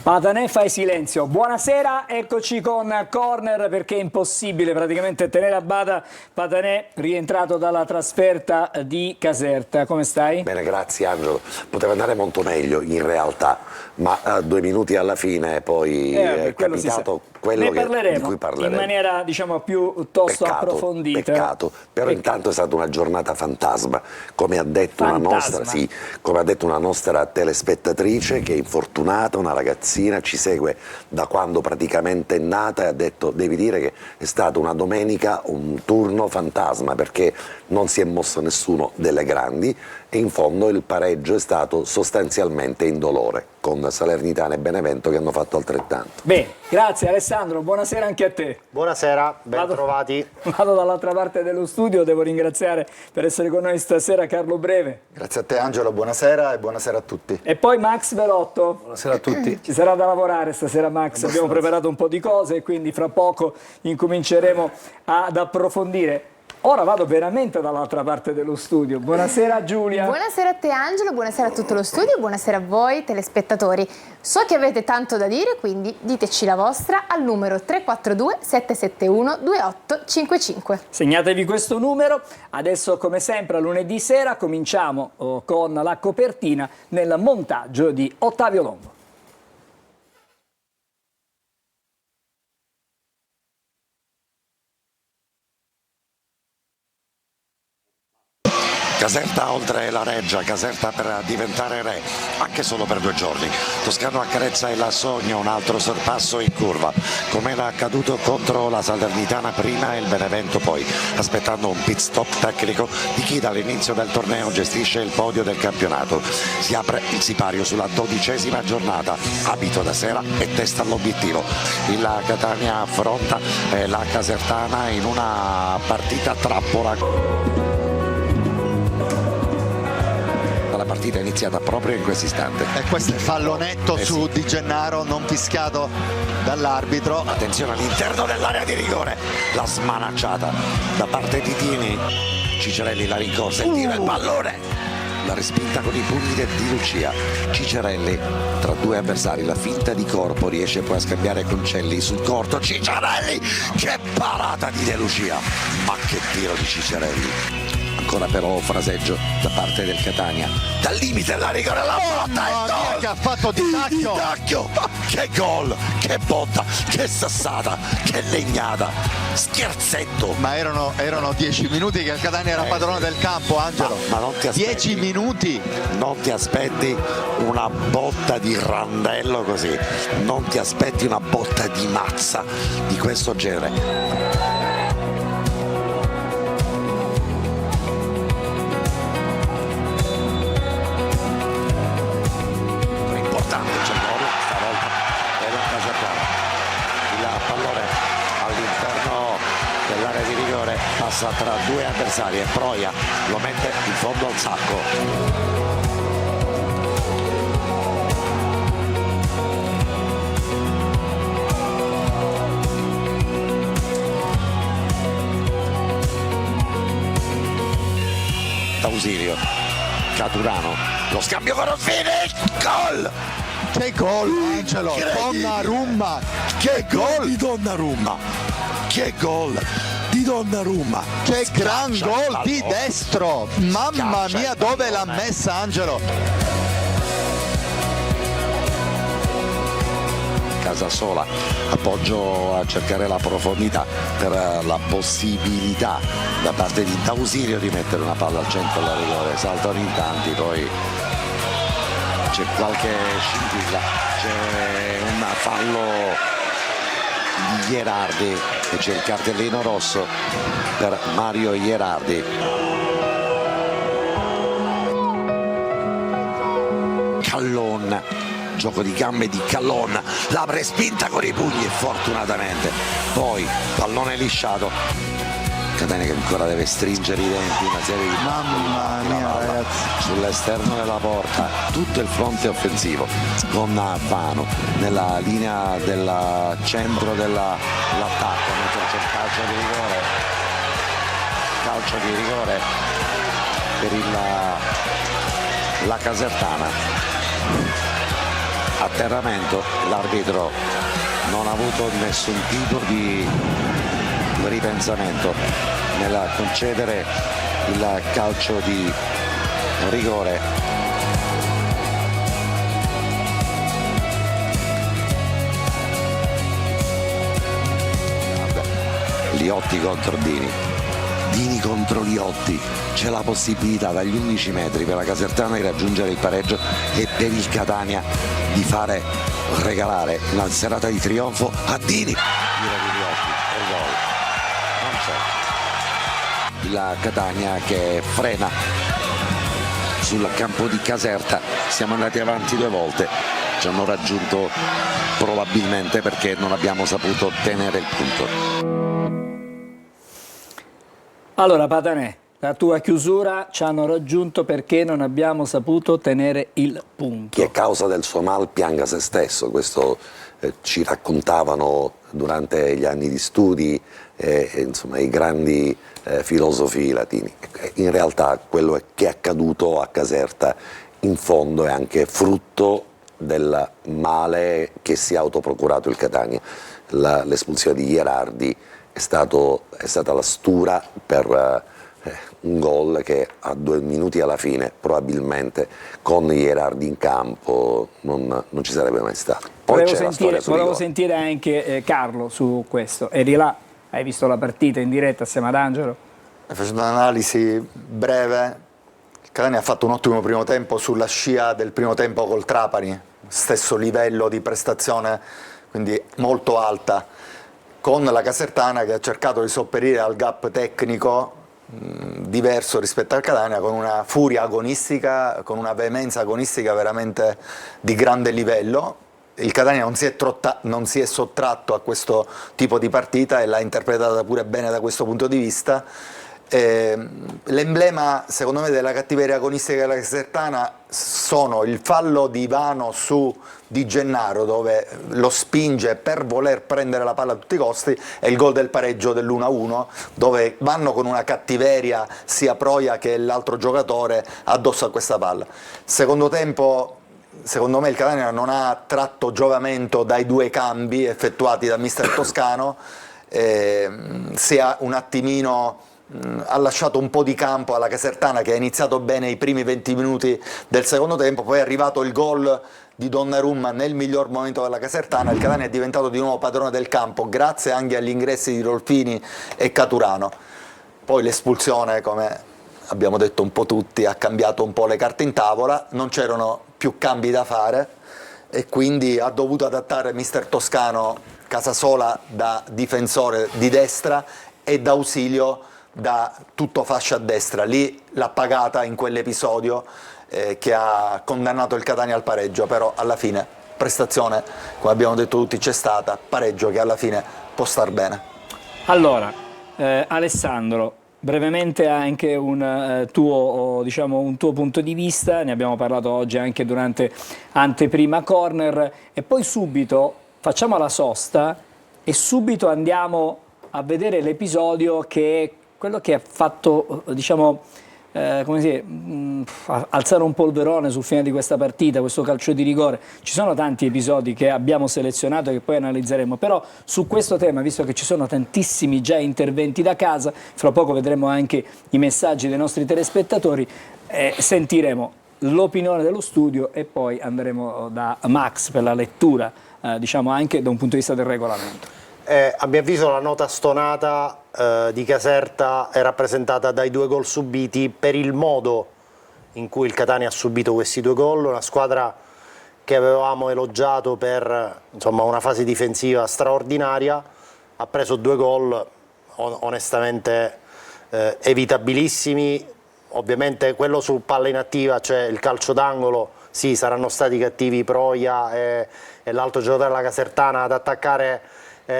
Patanè fai silenzio. Buonasera, eccoci con Corner perché è impossibile praticamente tenere a bada Patanè rientrato dalla trasferta di Caserta. Come stai? Bene, grazie Angelo. Poteva andare molto meglio in realtà, ma a 2 minuti alla fine poi è capitato quello di cui parleremo in maniera diciamo piuttosto approfondita. Peccato, però intanto è stata una giornata fantasma, come ha detto una nostra telespettatrice che è infortunata, una ragazzina, ci segue da quando praticamente è nata e ha detto devi dire che è stata una domenica, un turno fantasma perché non si è mosso nessuno delle grandi e in fondo il pareggio è stato sostanzialmente indolore con Salernitana e Benevento che hanno fatto altrettanto. Bene, grazie Alessandro, buonasera anche a te. Buonasera, ben trovati. Vado dall'altra parte dello studio, devo ringraziare per essere con noi stasera Carlo Breve. Grazie a te Angelo, buonasera e buonasera a tutti. E poi Max Velotto. Buonasera a tutti. Ci sarà da lavorare stasera Max, abbiamo preparato un po' di cose e quindi fra poco incominceremo ad approfondire. Ora vado veramente dall'altra parte dello studio. Buonasera Giulia. Buonasera a te Angelo, buonasera a tutto lo studio, buonasera a voi telespettatori. So che avete tanto da dire, quindi diteci la vostra al numero 342 771 2855. Segnatevi questo numero. Adesso come sempre a lunedì sera cominciamo con la copertina nel montaggio di Ottavio Longo. Caserta oltre la Reggia, Caserta per diventare re, anche solo per 2 giorni. Toscano accarezza il sogno, un altro sorpasso in curva, come era accaduto contro la Salernitana prima e il Benevento poi, aspettando un pit stop tecnico di chi dall'inizio del torneo gestisce il podio del campionato. Si apre il sipario sulla 12ª giornata, abito da sera e testa all'obiettivo. Il Catania affronta la Casertana in una partita trappola. La partita è iniziata proprio in questo istante. E questo è il fallonetto su Di Gennaro non fischiato dall'arbitro. Attenzione all'interno dell'area di rigore, la smanacciata da parte di Dini. Cicerelli la rincorsa, il tiro, il pallone, la respinta con i pugni di Lucia. Cicerelli tra 2 avversari, la finta di corpo, riesce poi a scambiare Concelli sul corto. Cicerelli, che parata di De Lucia, ma che tiro di Cicerelli. Ancora però fraseggio da parte del Catania, dal limite della rigore la botta e gol che ha fatto Di Tacchio. Che gol, che botta, che sassata, che legnata, scherzetto. Ma erano 10 minuti che il Catania era padrone del campo, Angelo. Ma non ti aspetti 10 minuti. Non ti aspetti una botta di randello così, non ti aspetti una botta di mazza di questo genere. Passa tra 2 avversari e Proia lo mette in fondo al sacco. D'Ausilio, Caturano, lo scambio con Ruffini, gol! Che gol Angelo, Donnarumma, che gol di Donnarumma, che gol di Donnarumma, che gran gol di destro, mamma mia dove l'ha messa Angelo. Casasola, appoggio a cercare la profondità per la possibilità da parte di D'Ausilio di mettere una palla al centro della rigore. Saltano in tanti, poi c'è qualche scintilla, c'è un fallo di Gherardi e c'è il cartellino rosso per Mario Gherardi. Callon, gioco di gambe di Callon, la respinta con i pugni fortunatamente, poi pallone lisciato. Catania che ancora deve stringere i denti, una serie di mamma mia ragazzi, sull'esterno della porta, tutto il fronte offensivo con Fano nella linea del centro dell'attacco, c'è il calcio di rigore per la Casertana. atterramento, l'arbitro non ha avuto nessun tipo di ripensamento nel concedere il calcio di rigore. Liotti contro Dini, Dini contro Liotti, c'è la possibilità dagli 11 metri per la Casertana di raggiungere il pareggio e per il Catania di fare regalare una serata di trionfo a Dini. Tiro di Liotti, per gol, non c'è. La Catania che frena sul campo di Caserta, siamo andati avanti 2 volte, ci hanno raggiunto probabilmente perché non abbiamo saputo tenere il punto. Allora Patanè, la tua chiusura ci hanno raggiunto perché non abbiamo saputo tenere il punto. Chi è causa del suo mal pianga se stesso, questo ci raccontavano durante gli anni di studi insomma, i grandi filosofi latini. In realtà quello che è accaduto a Caserta in fondo è anche frutto del male che si è autoprocurato il Catania. L'espulsione di Gherardi è stata la stura per un gol che a 2 minuti alla fine probabilmente con Gherardi in campo non ci sarebbe mai stato. Poi volevo sentire anche Carlo su questo. Eri là, hai visto la partita in diretta assieme ad Angelo? Facendo un'analisi breve, il Catania ha fatto un ottimo primo tempo sulla scia del primo tempo col Trapani, stesso livello di prestazione, quindi molto alta, con la Casertana che ha cercato di sopperire al gap tecnico diverso rispetto al Catania, con una furia agonistica, con una veemenza agonistica veramente di grande livello. Il Catania non si è sottratto a questo tipo di partita e l'ha interpretata pure bene da questo punto di vista. L'emblema secondo me della cattiveria agonistica della Casertana sono il fallo di Ivano su Di Gennaro, dove lo spinge per voler prendere la palla a tutti i costi, e il gol del pareggio dell'1-1, dove vanno con una cattiveria sia Proia che l'altro giocatore addosso a questa palla. Secondo tempo, secondo me il Catania non ha tratto giovamento dai 2 cambi effettuati da mister Toscano, ha lasciato un po' di campo alla Casertana, che ha iniziato bene i primi 20 minuti del secondo tempo, poi è arrivato il gol di Donnarumma nel miglior momento della Casertana. Il Catania è diventato di nuovo padrone del campo grazie anche agli ingressi di Rolfini e Caturano. Poi l'espulsione, come abbiamo detto un po' tutti, ha cambiato un po' le carte in tavola, non c'erano più cambi da fare e quindi ha dovuto adattare mister Toscano Casasola da difensore di destra e da ausilio da tutto fascia a destra. Lì l'ha pagata in quell'episodio che ha condannato il Catania al pareggio, però alla fine prestazione, come abbiamo detto tutti, c'è stata, pareggio che alla fine può star bene. Allora, Alessandro, brevemente anche un tuo punto di vista, ne abbiamo parlato oggi anche durante Anteprima Corner, e poi subito facciamo la sosta e subito andiamo a vedere l'episodio che è quello che ha fatto, alzare un polverone sul fine di questa partita, questo calcio di rigore. Ci sono tanti episodi che abbiamo selezionato e che poi analizzeremo, però su questo tema, visto che ci sono tantissimi già interventi da casa, fra poco vedremo anche i messaggi dei nostri telespettatori, sentiremo l'opinione dello studio e poi andremo da Max per la lettura, anche da un punto di vista del regolamento. A mio avviso la nota stonata di Caserta è rappresentata dai 2 gol subiti per il modo in cui il Catania ha subito questi 2 gol, una squadra che avevamo elogiato per una fase difensiva straordinaria, ha preso 2 gol onestamente evitabilissimi. Ovviamente quello su palla inattiva, cioè il calcio d'angolo, sì, saranno stati cattivi Proia e l'altro giocatore della Casertana ad attaccare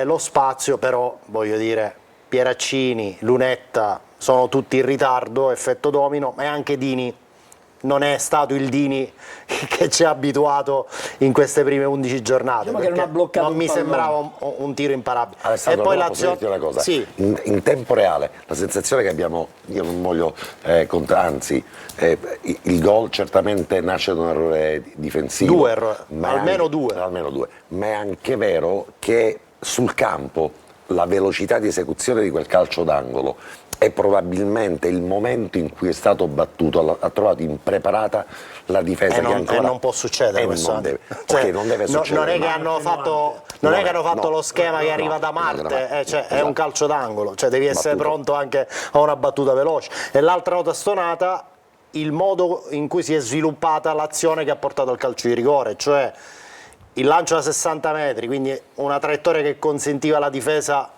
lo spazio, però voglio dire, Pieraccini, Lunetta sono tutti in ritardo, effetto domino, e anche Dini non è stato il Dini che ci ha abituato in queste prime 11 giornate, Diciamo che non ha bloccato non mi un pallone. sembrava un tiro imparabile. Alessandro, E poi però posso dirti una cosa, sì. in tempo reale la sensazione che abbiamo, io non voglio anzi il gol certamente nasce da un errore difensivo, Due errori, ma almeno almeno due, ma è anche vero che sul campo la velocità di esecuzione di quel calcio d'angolo è probabilmente il momento in cui è stato battuto, ha trovato impreparata la difesa, che ancora non può succedere questo, non deve, cioè, non deve succedere, non è che ma- hanno fatto lo schema che arriva da Marte, è esatto. un calcio d'angolo, cioè devi essere Battuto. pronto anche a una battuta veloce. E l'altra nota stonata, il modo in cui si è sviluppata l'azione che ha portato al calcio di rigore, cioè il lancio da 60 metri, quindi una traiettoria che consentiva alla difesa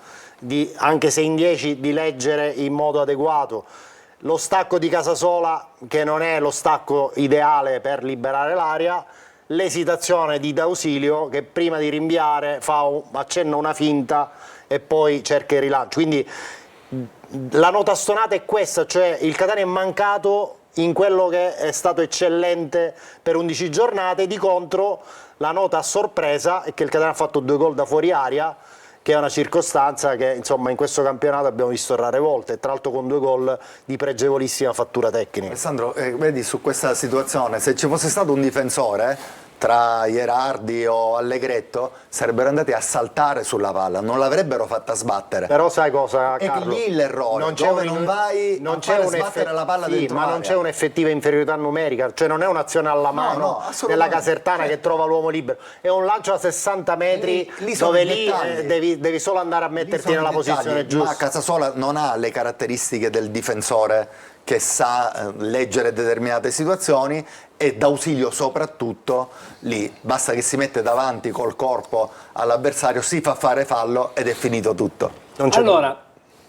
anche se in 10 di leggere in modo adeguato, lo stacco di Casasola che non è lo stacco ideale per liberare l'area, l'esitazione di D'Ausilio che prima di rinviare accenna una finta e poi cerca il rilancio. Quindi la nota stonata è questa, cioè il Catania è mancato in quello che è stato eccellente per 11 giornate, di contro la nota a sorpresa è che il Catania ha fatto 2 gol da fuori area, che è una circostanza che insomma in questo campionato abbiamo visto rare volte, tra l'altro con 2 gol di pregevolissima fattura tecnica. Alessandro, vedi su questa situazione, se ci fosse stato un difensore tra Ierardi o Allegretto sarebbero andati a saltare sulla palla, non l'avrebbero fatta sbattere. Però sai cosa, È Carlo? lì l'errore, non vai a fare sbattere la palla dentro ma non l'area. c'è un'effettiva inferiorità numerica, cioè non è un'azione alla mano assolutamente. della Casertana che trova l'uomo libero, è un lancio a 60 metri Lì sono dove i lì dettagli. devi solo andare a Lì metterti sono nella i dettagli, posizione ma giusta. Casasola non ha le caratteristiche del difensore che sa leggere determinate situazioni, e D'Ausilio soprattutto lì basta che si mette davanti col corpo all'avversario, si fa fare fallo ed è finito tutto. Non c'è Allora,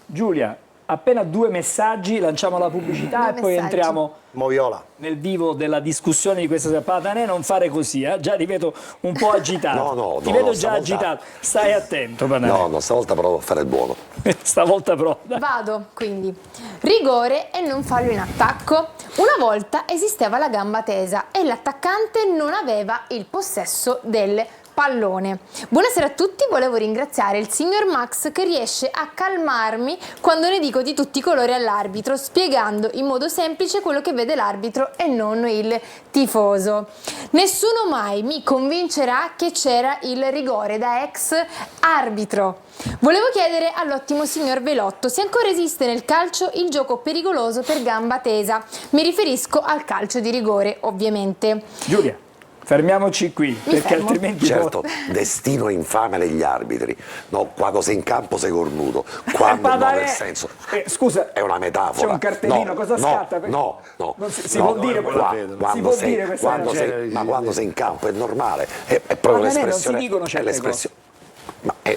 Giulia, appena 2 messaggi, lanciamo la pubblicità Due e poi messaggi. entriamo Moviola. nel vivo della discussione di questa sera. Patanè, non fare così, già ti vedo un po' agitato. No, ti vedo già stavolta- agitato. Stai attento, Patanè. No, stavolta provo a fare il buono. Stavolta pronta. Vado, quindi. Rigore e non fallo in attacco. Una volta esisteva la gamba tesa e l'attaccante non aveva il possesso del pallone. Buonasera a tutti, volevo ringraziare il signor Max che riesce a calmarmi quando ne dico di tutti i colori all'arbitro, spiegando in modo semplice quello che vede l'arbitro e non il tifoso. Nessuno mai mi convincerà che c'era il rigore da ex arbitro. Volevo chiedere all'ottimo signor Velotto se ancora esiste nel calcio il gioco pericoloso per gamba tesa. Mi riferisco al calcio di rigore, ovviamente. Giulia, fermiamoci qui, perché fermo. altrimenti... Certo, destino infame degli arbitri. No, quando sei in campo sei cornuto, quando no, Patanè, nel senso. scusa, È una metafora. c'è un cartellino, No, cosa no, scatta? No, no. Non si no, può dire qua- quello- quando si può sei- dire questa quando cosa. sei- Ma quando sei in campo è normale, è proprio Patanè, non si l'espressione. dicono certe è l'espressione. Ma è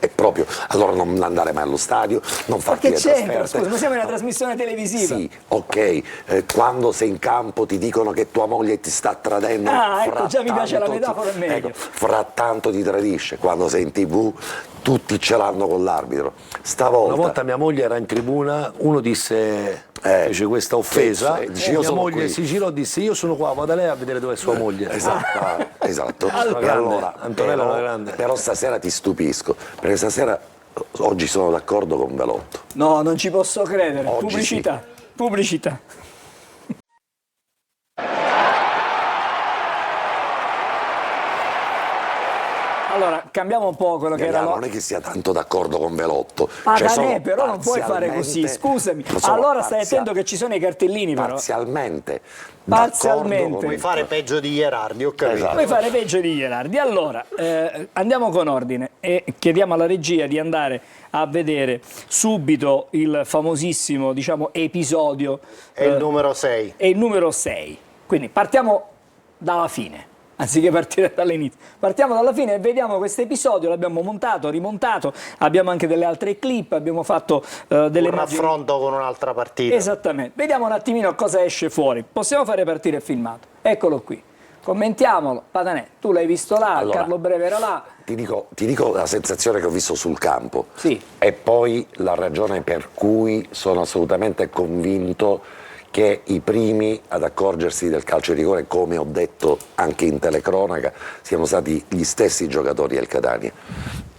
proprio, allora non andare mai allo stadio, non Ma farti che le c'entra? trasferte. Scusa, ma siamo in una trasmissione televisiva. Sì, ok, quando sei in campo ti dicono che tua moglie ti sta tradendo. Ah, ecco, già mi frattanto piace la metafora, è meglio. Ecco, frattanto ti tradisce. Quando sei in TV tutti ce l'hanno con l'arbitro. Stavolta Una volta mia moglie era in tribuna, uno disse, fece questa offesa, dice, io mia sono moglie qui. si girò e disse io sono qua, vada lei a vedere dove è sua moglie. Esatto, esatto. Una E grande, allora, Antonella è una grande. però stasera ti stupisco, perché stasera oggi sono d'accordo con Velotto. No, non ci posso credere. Oggi Pubblicità, pubblicità. Allora, cambiamo un po' quello che era Non è che sia tanto d'accordo con Velotto. Patanè, sono però non puoi fare così, scusami. sono Allora stai attento che ci sono i cartellini, però. Parzialmente. Parzialmente. d'accordo Puoi fare peggio di Ierardi, ok? Esatto. Puoi fare peggio di Ierardi. Allora, andiamo con ordine e chiediamo alla regia di andare a vedere subito il famosissimo, diciamo, episodio. È il numero 6. È il numero 6. Quindi partiamo dalla fine, anziché partire dall'inizio. Partiamo dalla fine e vediamo questo episodio, l'abbiamo montato, rimontato, abbiamo anche delle altre clip, abbiamo fatto delle Un immagini. raffronto con un'altra partita. Esattamente. Vediamo un attimino cosa esce fuori. Possiamo fare partire il filmato. Eccolo qui. Commentiamolo. Patanè, tu l'hai visto là, Allora, Carlo Breve era là. Ti dico la sensazione che ho visto sul campo. Sì. E poi la ragione per cui sono assolutamente convinto che i primi ad accorgersi del calcio di rigore, come ho detto anche in telecronaca, siano stati gli stessi giocatori del Catania.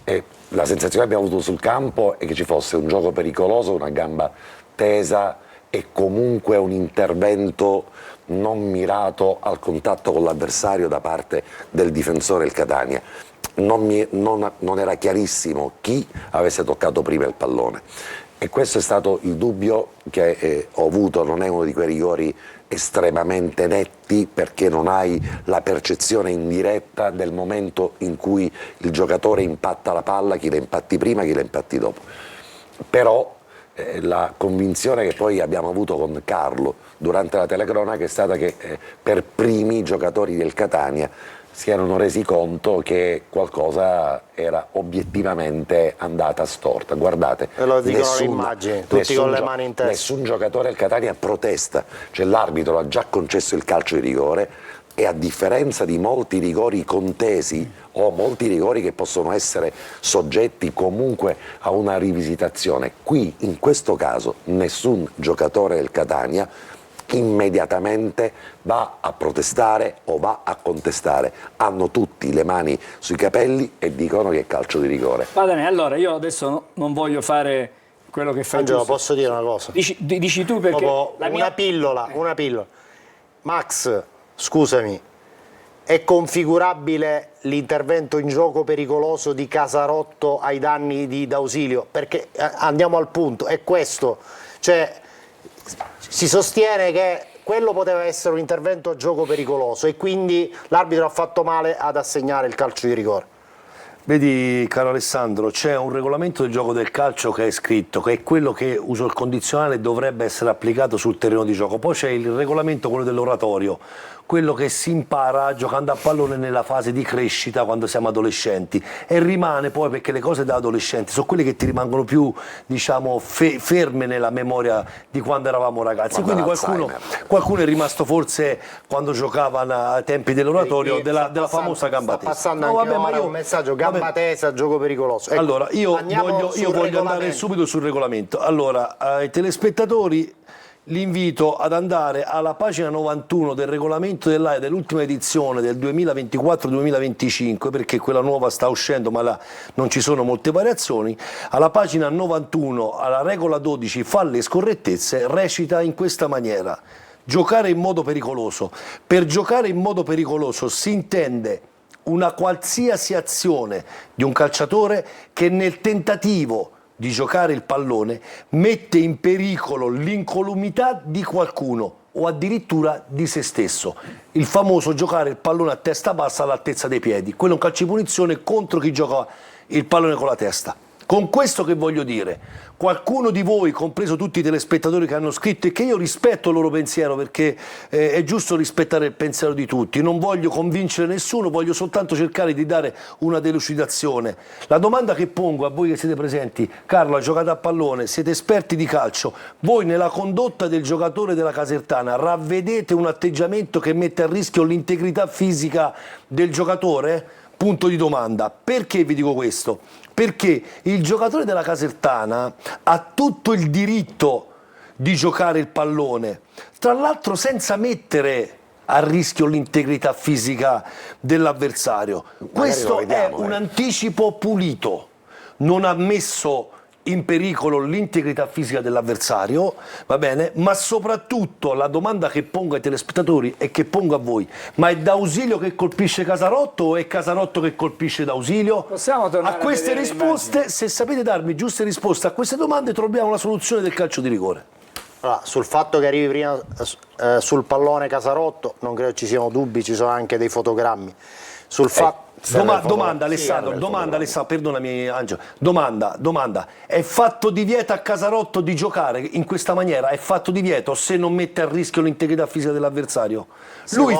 E la sensazione che abbiamo avuto sul campo è che ci fosse un gioco pericoloso, una gamba tesa e comunque un intervento non mirato al contatto con l'avversario da parte del difensore del Catania. Non era chiarissimo chi avesse toccato prima il pallone. E questo è stato il dubbio che ho avuto. Non è uno di quei rigori estremamente netti, perché non hai la percezione indiretta del momento in cui il giocatore impatta la palla, chi la impatti prima, chi la impatti dopo. Però la convinzione che poi abbiamo avuto con Carlo durante la telecronaca è stata che per primi i giocatori del Catania si erano resi conto che qualcosa era obiettivamente andata storta. Guardate, e lo dicono le immagini, tutti con le mani in testa. Nessun giocatore del Catania protesta, cioè l'arbitro ha già concesso il calcio di rigore, e a differenza di molti rigori contesi o molti rigori che possono essere soggetti comunque a una rivisitazione, qui in questo caso nessun giocatore del Catania immediatamente va a protestare o va a contestare. Hanno tutti le mani sui capelli e dicono che è calcio di rigore. Va bene, allora io adesso non voglio fare quello che fai Angelo, tu. posso dire una cosa? Dici tu, perché una pillola. Max, scusami, è configurabile l'intervento in gioco pericoloso di Casarotto ai danni di D'Ausilio? Perché andiamo al punto, è questo, cioè si sostiene che quello poteva essere un intervento a gioco pericoloso e quindi l'arbitro ha fatto male ad assegnare il calcio di rigore. Vedi, caro Alessandro, c'è un regolamento del gioco del calcio che è scritto, che è quello che, uso il condizionale, dovrebbe essere applicato sul terreno di gioco. Poi c'è il regolamento, quello dell'oratorio, quello che si impara giocando a pallone nella fase di crescita quando siamo adolescenti, e rimane poi, perché le cose da adolescenti sono quelle che ti rimangono più, diciamo, ferme nella memoria di quando eravamo ragazzi. Quindi qualcuno è rimasto forse quando giocavano ai tempi dell'oratorio della famosa gamba tesa. Sta passando anche ora un messaggio, gamba tesa, gioco pericoloso. Ecco, allora, io voglio andare subito sul regolamento. Allora, ai telespettatori l'invito ad andare alla pagina 91 del regolamento dell'AIA dell'ultima edizione del 2024-2025, perché quella nuova sta uscendo, ma là non ci sono molte variazioni. Alla pagina 91, alla regola 12, falle e scorrettezze, recita in questa maniera: giocare in modo pericoloso. Per giocare in modo pericoloso si intende una qualsiasi azione di un calciatore che nel tentativo di giocare il pallone mette in pericolo l'incolumità di qualcuno o addirittura di se stesso. Il famoso giocare il pallone a testa bassa all'altezza dei piedi. Quello è un calcio di punizione contro chi gioca il pallone con la testa. Con questo che voglio dire? Qualcuno di voi, compreso tutti i telespettatori che hanno scritto, e che io rispetto il loro pensiero, perché è giusto rispettare il pensiero di tutti, non voglio convincere nessuno, voglio soltanto cercare di dare una delucidazione. La domanda che pongo a voi che siete presenti: Carlo, ha giocato a pallone, siete esperti di calcio, voi nella condotta del giocatore della Casertana ravvedete un atteggiamento che mette a rischio l'integrità fisica del giocatore? Punto di domanda. Perché vi dico questo? Perché il giocatore della Casertana ha tutto il diritto di giocare il pallone, tra l'altro senza mettere a rischio l'integrità fisica dell'avversario. Questo è un anticipo pulito, non ha messo in pericolo l'integrità fisica dell'avversario, va bene? Ma soprattutto la domanda che pongo ai telespettatori e che pongo a voi: ma è D'Ausilio che colpisce Casarotto o è Casarotto che colpisce D'Ausilio? Possiamo tornare a queste vedere risposte, se sapete darmi giuste risposte a queste domande, troviamo la soluzione del calcio di rigore. Allora, sul fatto che arrivi prima sul pallone Casarotto non credo ci siano dubbi, ci sono anche dei fotogrammi. Sul fatto Domanda Alessandro, perdonami Angelo, domanda, è fatto divieto a Casarotto di giocare in questa maniera? È fatto divieto se non mette a rischio l'integrità fisica dell'avversario? Lui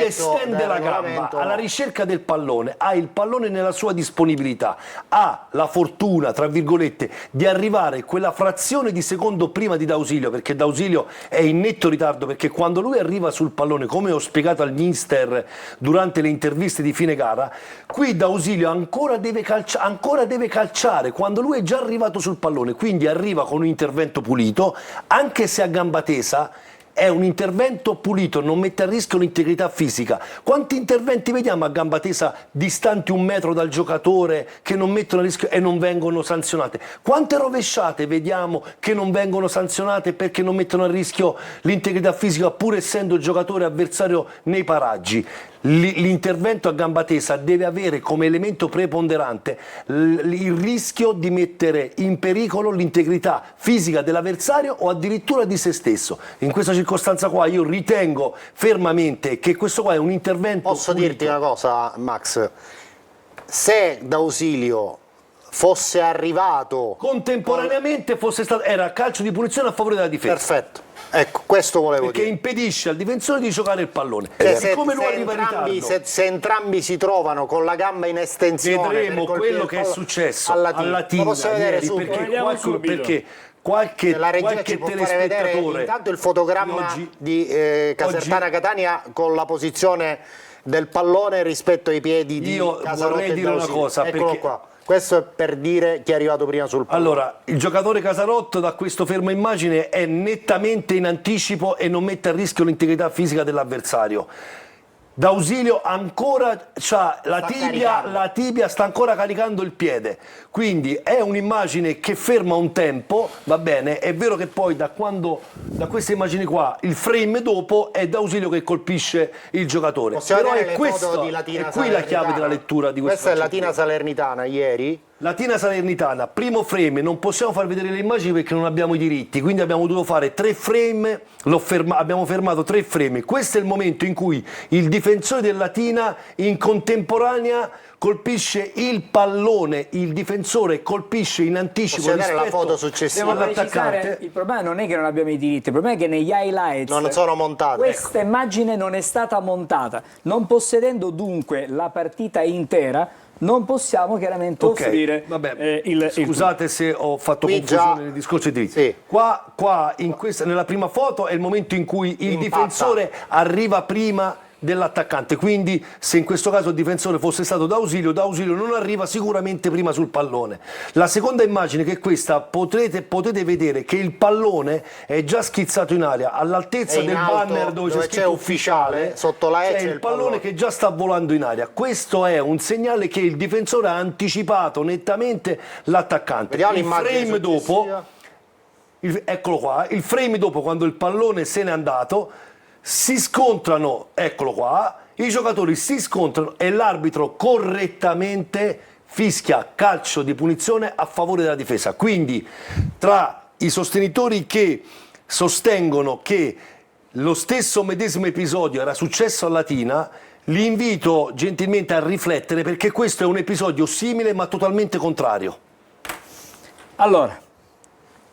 estende la gamba alla ricerca del pallone, ha il pallone nella sua disponibilità, ha la fortuna, tra virgolette, di arrivare quella frazione di secondo prima di D'Ausilio, perché D'Ausilio è in netto ritardo, perché quando lui arriva sul pallone, come ho spiegato al mister durante le interviste di fine gara, gara, qui D'Ausilio ancora deve calciare quando lui è già arrivato sul pallone, quindi arriva con un intervento pulito, anche se a gamba tesa. È un intervento pulito, non mette a rischio l'integrità fisica. Quanti interventi vediamo a gamba tesa distanti 1 metro dal giocatore che non mettono a rischio e non vengono sanzionate? Quante rovesciate vediamo che non vengono sanzionate perché non mettono a rischio l'integrità fisica pur essendo il giocatore avversario nei paraggi? L'intervento a gamba tesa deve avere come elemento preponderante il rischio di mettere in pericolo l'integrità fisica dell'avversario o addirittura di se stesso. In questa circostanza qua io ritengo fermamente che questo qua è un intervento Posso pulito. dirti una cosa, Max? Se D'Ausilio fosse arrivato Contemporaneamente era calcio di punizione a favore della difesa. perfetto, ecco, questo volevo Perché dire. impedisce al difensore di giocare il pallone. Cioè, E siccome lui arriva in entrambi, ritardo, se entrambi si trovano con la gamba in estensione, vedremo per colpire quello il che è pallone successo alla alla Tina Lo posso vedere ieri, subito? perché qualche La regia qualche ci può fare vedere telespettatore intanto il fotogramma oggi- di Casertana Catania con la posizione del pallone rispetto ai piedi di Io Casarotto vorrei e dire una D'Ausilio. cosa, Eccolo perché- qua. Questo è per dire chi è arrivato prima sul pallone. Allora, il giocatore Casarotto da questo fermo immagine è nettamente in anticipo e non mette a rischio l'integrità fisica dell'avversario. D'Ausilio ancora c'ha la tibia sta ancora caricando il piede, quindi è un'immagine che ferma un tempo, va bene, è vero che poi da queste immagini qua il frame dopo è D'Ausilio che colpisce il giocatore. Possiamo Però vedere è le foto questo, di Latina è qui la chiave Salernitana? della lettura di questo Questa è calcio. Latina Salernitana ieri. Latina Salernitana, primo frame, non possiamo far vedere le immagini perché non abbiamo i diritti, quindi abbiamo dovuto fare 3 frame, abbiamo fermato 3 frame. Questo è il momento in cui il difensore del Latina in contemporanea colpisce il pallone, il difensore colpisce in anticipo Possiamo vedere la rispetto foto successiva? Devo precisare, all'attaccante. il problema non è che non abbiamo i diritti, il problema è che negli highlights Non sono montate. questa immagine non è stata montata. Non possedendo dunque la partita intera, non possiamo chiaramente Ok, offrire vabbè, il scusate se ho fatto Qui confusione già- nel discorso di diritti. Sì. Qua nella prima foto è il momento in cui il Impatta. difensore arriva prima dell'attaccante, quindi se in questo caso il difensore fosse stato D'Ausilio non arriva sicuramente prima sul pallone. La seconda immagine, che è questa, potete vedere che il pallone è già schizzato in aria all'altezza È in del alto, banner dove c'è scritto ufficiale, sotto la E c'è c'è il il pallone pallone. che già sta volando in aria. Questo è un segnale che il difensore ha anticipato nettamente l'attaccante. Vediamo Il l'immagine frame successiva. dopo, eccolo qua, il frame dopo, quando il pallone se n'è andato, si scontrano, eccolo qua, i giocatori si scontrano e l'arbitro correttamente fischia calcio di punizione a favore della difesa. Quindi tra i sostenitori che sostengono che lo stesso medesimo episodio era successo a Latina, li invito gentilmente a riflettere, perché questo è un episodio simile ma totalmente contrario. Allora,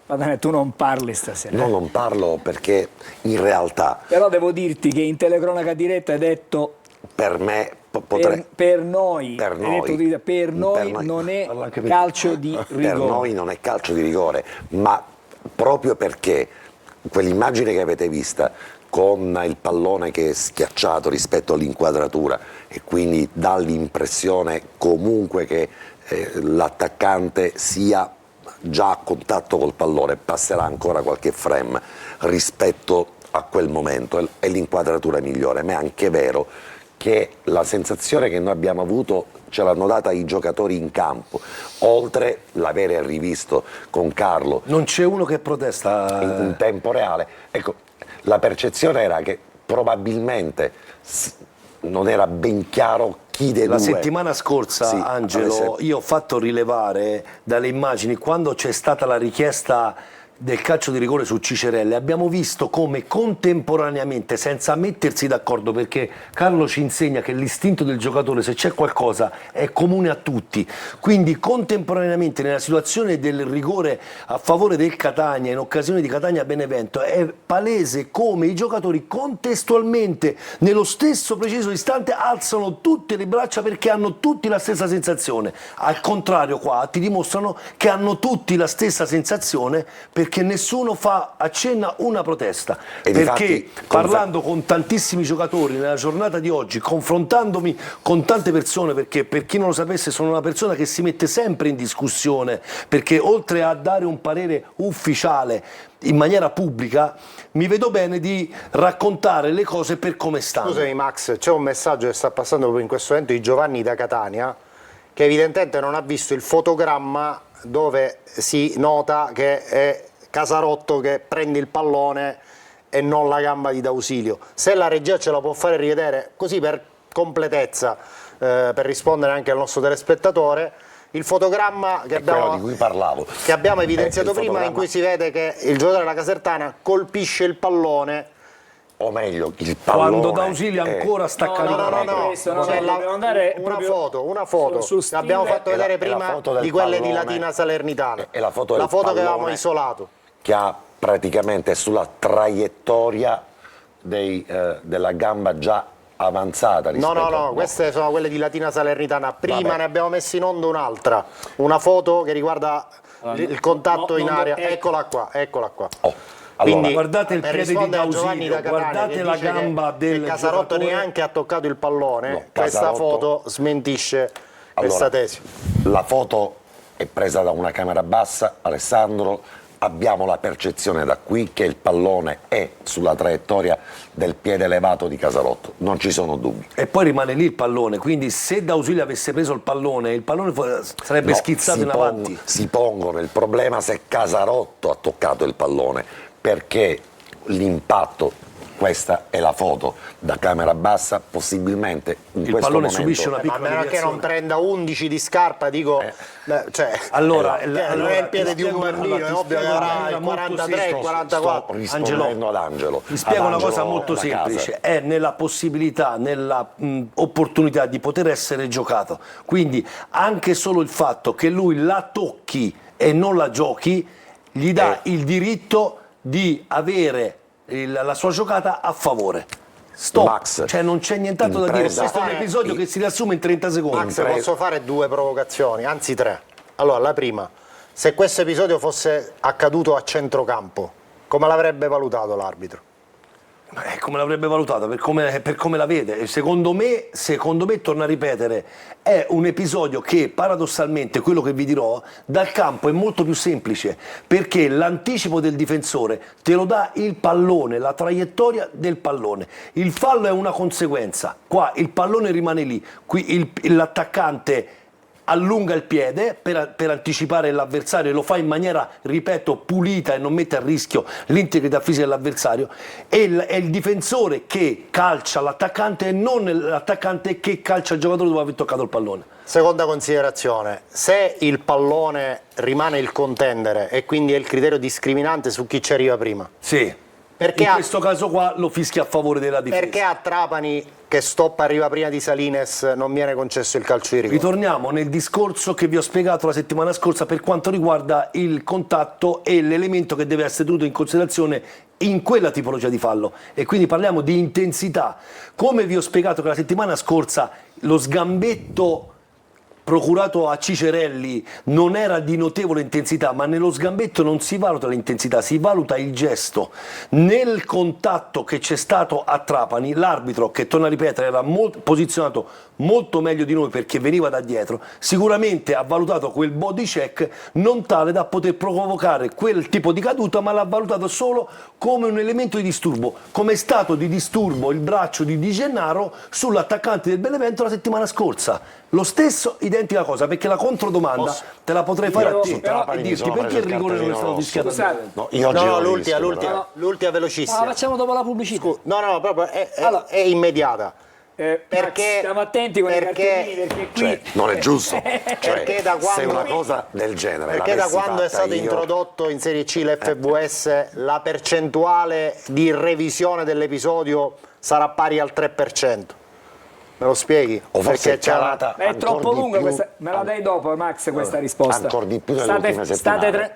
va bene, tu non parli stasera. No, non parlo perché in realtà Però devo dirti che in telecronaca diretta hai detto per me potrei... per noi, Per hai noi. detto per noi Per noi. non è Parla anche per- calcio di Per rigore. noi non è calcio di rigore, ma proprio perché quell'immagine che avete vista con il pallone che è schiacciato rispetto all'inquadratura e quindi dà l'impressione comunque che l'attaccante sia già a contatto col pallone, passerà ancora qualche frame rispetto a quel momento e l'inquadratura è migliore, ma è anche vero che la sensazione che noi abbiamo avuto ce l'hanno data i giocatori in campo, oltre l'avere rivisto con Carlo Non c'è uno che protesta. in tempo reale. Ecco, la percezione era che probabilmente non era ben chiaro chi dei La due. settimana scorsa, Sì, Angelo, io ho fatto rilevare dalle immagini, quando c'è stata la richiesta del calcio di rigore su Cicerelli, abbiamo visto come contemporaneamente, senza mettersi d'accordo, perché Carlo ci insegna che l'istinto del giocatore, se c'è qualcosa, è comune a tutti, quindi contemporaneamente nella situazione del rigore a favore del Catania, in occasione di Catania-Benevento, è palese come i giocatori contestualmente, nello stesso preciso istante, alzano tutte le braccia perché hanno tutti la stessa sensazione. Al contrario qua ti dimostrano che hanno tutti la stessa sensazione perché perché nessuno accenna una protesta. E Perché difatti, parlando con tantissimi giocatori nella giornata di oggi, confrontandomi con tante persone, perché per chi non lo sapesse sono una persona che si mette sempre in discussione, perché oltre a dare un parere ufficiale in maniera pubblica, mi vedo bene di raccontare le cose per come stanno. Scusami Max, c'è un messaggio che sta passando proprio in questo momento di Giovanni da Catania, che evidentemente non ha visto il fotogramma dove si nota che è Casarotto che prende il pallone e non la gamba di D'Ausilio. Se la regia ce la può fare rivedere, così per completezza, per rispondere anche al nostro telespettatore, il fotogramma che quello di cui parlavo, che abbiamo evidenziato il prima, in fotogramma, cui si vede che il giocatore della Casertana colpisce il pallone. o meglio il pallone, Quando D'Ausilio ancora sta No, caricando. questo, no, C'è dobbiamo andare una proprio foto su che abbiamo stile- fatto vedere è la prima foto del di quelle di pallone, Latina Salernitana, è la foto del che avevamo pallone isolato. che ha praticamente sulla traiettoria della gamba già avanzata rispetto No, queste sono quelle di Latina Salernitana. Prima Vabbè. ne abbiamo messo in onda un'altra, una foto che riguarda il contatto in area. Eccola qua. Oh, allora, Quindi, guardate il per piede di rispondere a Giovanni D'Ausilio, da Catania, guardate che la dice gamba che del Casarotto giocatore. neanche ha toccato il pallone, No, questa Casarotto- foto smentisce allora, questa tesi. la foto è presa da una camera bassa, Alessandro. Abbiamo la percezione da qui che il pallone è sulla traiettoria del piede elevato di Casarotto, non ci sono dubbi. E poi rimane lì il pallone, quindi se D'Ausilio avesse preso il pallone sarebbe No, schizzato in avanti. Si pongono il problema se Casarotto ha toccato il pallone, perché l'impatto, questa è la foto da camera bassa, possibilmente in Il questo pallone momento subisce una Ma a piccola meno che deviazione. non prenda 11 di scarpa, dico, cioè, Allora, non è il piede di un bambino, è ovvio che avrà il 43, 44. Sto rispondendo ad Angelo. Mi spiego una cosa Angelo molto da semplice, casa. è nella possibilità, nella opportunità di poter essere giocato. Quindi anche solo il fatto che lui la tocchi e non la giochi gli dà il diritto di avere la sua giocata a favore. Stop, Max, cioè non c'è nient'altro da dire. impresa- Questo è un episodio che si riassume in 30 secondi. Max, posso fare due provocazioni, anzi tre. Allora, la prima, se questo episodio fosse accaduto a centrocampo, come l'avrebbe valutato l'arbitro? Come l'avrebbe valutata? Per come la vede? Secondo me, torno a ripetere, è un episodio che paradossalmente, quello che vi dirò, dal campo è molto più semplice, perché l'anticipo del difensore te lo dà il pallone, la traiettoria del pallone. Il fallo è una conseguenza, qua il pallone rimane lì, qui l'attaccante allunga il piede per anticipare l'avversario e lo fa in maniera, ripeto, pulita e non mette a rischio l'integrità fisica dell'avversario, e è il difensore che calcia l'attaccante e non l'attaccante che calcia il giocatore dopo aver toccato il pallone. Seconda considerazione, se il pallone rimane il contendere e quindi è il criterio discriminante su chi ci arriva prima, Sì, perché in questo caso qua lo fischia a favore della difesa. perché a Trapani, che stop arriva prima di Salines, non viene concesso il calcio di rigore? Ritorniamo nel discorso che vi ho spiegato la settimana scorsa per quanto riguarda il contatto e l'elemento che deve essere tenuto in considerazione in quella tipologia di fallo, e quindi parliamo di intensità. Come vi ho spiegato che la settimana scorsa lo sgambetto procurato a Cicerelli non era di notevole intensità, ma nello sgambetto non si valuta l'intensità, si valuta il gesto. Nel contatto che c'è stato a Trapani, l'arbitro, che torna a ripetere era posizionato molto meglio di noi perché veniva da dietro, sicuramente ha valutato quel body check non tale da poter provocare quel tipo di caduta, ma l'ha valutato solo come un elemento di disturbo, come è stato di disturbo il braccio di Di Gennaro sull'attaccante del Benevento la settimana scorsa. Lo stesso, identica cosa, perché la controdomanda te la potrei fare a te Trapani e mi dirti sono perché preso il il rigore non è stato cartellino fischiato al rosso. Benevento. No, io oggi No, l'ho l'ultima velocissima. Ah, facciamo dopo la pubblicità. No, proprio Allora, è immediata. Max, Perché- stiamo attenti con i perché- cartellini, perché qui Cioè, non è giusto. Cioè, Perché da se quando- una cosa del genere Perché da l'avessi quando è fatta stato io- introdotto in Serie C l'FVS, la percentuale di revisione dell'episodio sarà pari al 3%. Me lo spieghi? O forse Perché è calata È troppo lunga questa, me la dai dopo Max questa risposta. ancora di più nelle ultime settimane.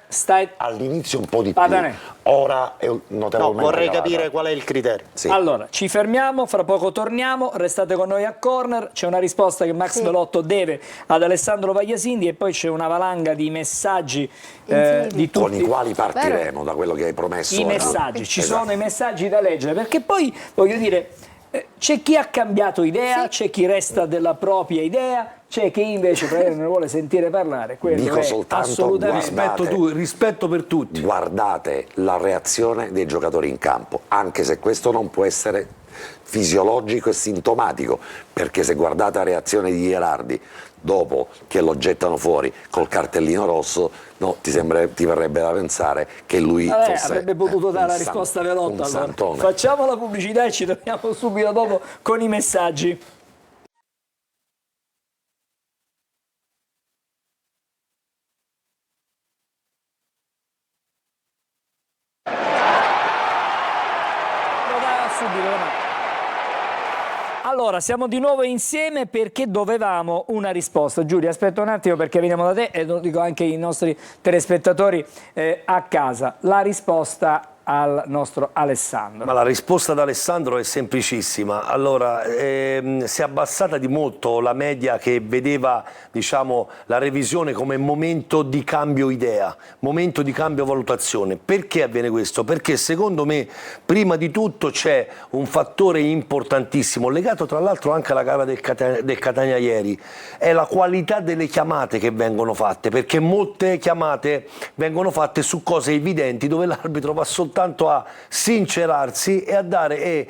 All'inizio un po' di più, Patanè. ora è No, notevolmente vorrei calata. capire qual è il criterio. Sì. Allora, ci fermiamo, fra poco torniamo, restate con noi a Corner, c'è una risposta che Max Belotto deve ad Alessandro Pagliasindi e poi c'è una valanga di messaggi di Con tutti i quali partiremo da quello che hai promesso. i messaggi, ci sono i messaggi da leggere, perché poi, voglio dire, c'è chi ha cambiato idea, c'è chi resta della propria idea, c'è chi invece non ne vuole sentire parlare. Quello Dico è soltanto assolutamente... Rispetto per tutti. Guardate la reazione dei giocatori in campo, anche se questo non può essere fisiologico e sintomatico, perché se guardate la reazione di Gherardi dopo che lo gettano fuori col cartellino rosso, no, ti verrebbe da pensare che lui fosse avrebbe potuto dare la risposta velotta. Allora. Facciamo la pubblicità e ci torniamo subito dopo con i messaggi. Allora, siamo di nuovo insieme perché dovevamo una risposta. Giulia, aspetta un attimo perché veniamo da te e lo dico anche ai nostri telespettatori a casa. La risposta al nostro Alessandro. Ma la risposta ad Alessandro è semplicissima. Allora, si è abbassata di molto la media che vedeva, diciamo, la revisione come momento di cambio idea, momento di cambio valutazione. Perché avviene questo? Perché secondo me, prima di tutto, c'è un fattore importantissimo, legato tra l'altro anche alla gara del Catania ieri, è la qualità delle chiamate che vengono fatte, perché molte chiamate vengono fatte su cose evidenti dove l'arbitro va soltanto a sincerarsi e a dare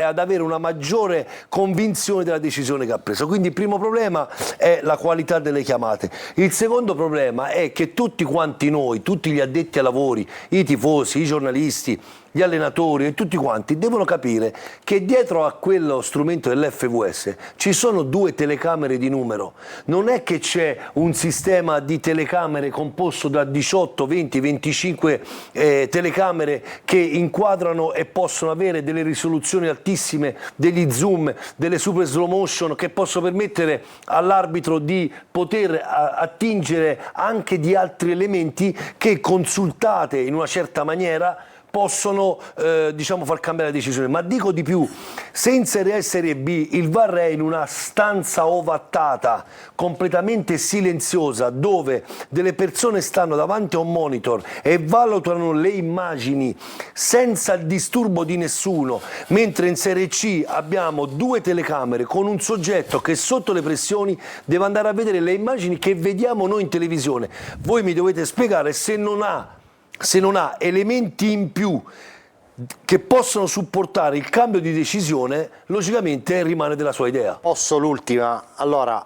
ad avere una maggiore convinzione della decisione che ha preso. Quindi il primo problema è la qualità delle chiamate. Il secondo problema è che tutti quanti noi, tutti gli addetti ai lavori, i tifosi, i giornalisti, gli allenatori e tutti quanti devono capire che dietro a quello strumento dell'FVS ci sono 2 telecamere di numero, non è che c'è un sistema di telecamere composto da 18, 20, 25 telecamere che inquadrano e possono avere delle risoluzioni altissime, degli zoom, delle super slow motion che possono permettere all'arbitro di poter attingere anche di altri elementi che consultate in una certa maniera possono diciamo far cambiare la decisione. Ma dico di più, se in Serie A e Serie B il VAR è in una stanza ovattata completamente silenziosa dove delle persone stanno davanti a un monitor e valutano le immagini senza il disturbo di nessuno, mentre in Serie C abbiamo 2 telecamere con un soggetto che sotto le pressioni deve andare a vedere le immagini che vediamo noi in televisione, voi mi dovete spiegare se non ha elementi in più che possono supportare il cambio di decisione, logicamente rimane della sua idea. Posso l'ultima? Allora,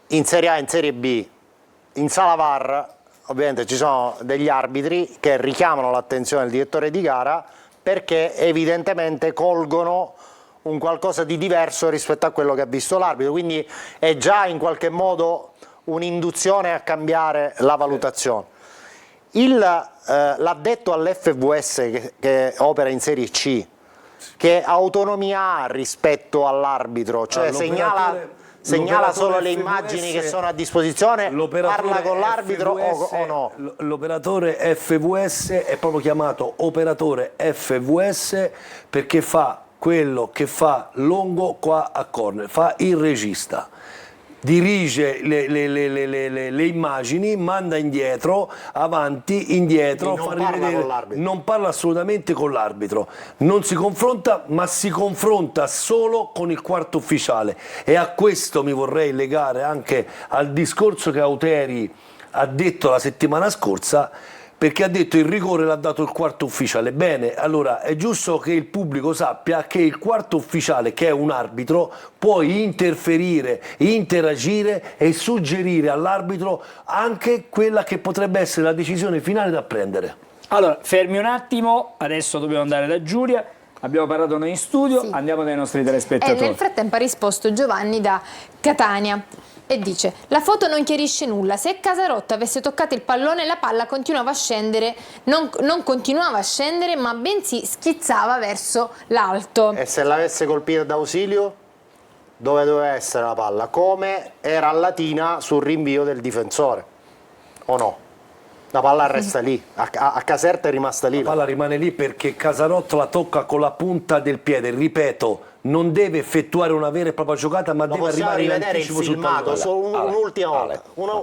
in Serie A e in Serie B, in sala VAR, ovviamente ci sono degli arbitri che richiamano l'attenzione del direttore di gara perché evidentemente colgono un qualcosa di diverso rispetto a quello che ha visto l'arbitro, quindi è già in qualche modo un'induzione a cambiare la valutazione. L'addetto all'FVS che opera in Serie C, che autonomia ha rispetto all'arbitro? Cioè segnala solo le immagini che sono a disposizione, parla con l'arbitro o no? L'operatore FVS è proprio chiamato operatore FVS perché fa quello che fa Longo qua a Corner, fa il regista. Dirige le immagini, manda indietro, avanti, indietro, non parla assolutamente con l'arbitro, non si confronta, ma si confronta solo con il quarto ufficiale. E a questo mi vorrei legare anche al discorso che Auteri ha detto la settimana scorsa, perché ha detto il rigore l'ha dato il quarto ufficiale. Bene, allora è giusto che il pubblico sappia che il quarto ufficiale, che è un arbitro, può interferire, interagire e suggerire all'arbitro anche quella che potrebbe essere la decisione finale da prendere. Allora, fermi un attimo, adesso dobbiamo andare da Giulia. Abbiamo parlato noi in studio, Sì. Andiamo dai nostri telespettatori. E nel frattempo ha risposto Giovanni da Catania e dice: la foto non chiarisce nulla, se Casarotto avesse toccato il pallone la palla continuava a scendere, non continuava a scendere ma bensì schizzava verso l'alto. E se l'avesse colpito d'ausilio? dove doveva essere la palla, come era a Latina sul rinvio del difensore, o no? La palla resta lì, a Caserta è rimasta lì. La palla rimane lì perché Casarotto la tocca con la punta del piede, ripeto, non deve effettuare una vera e propria giocata, ma deve arrivare in rivedere il anticipo sul filmato, un'ultima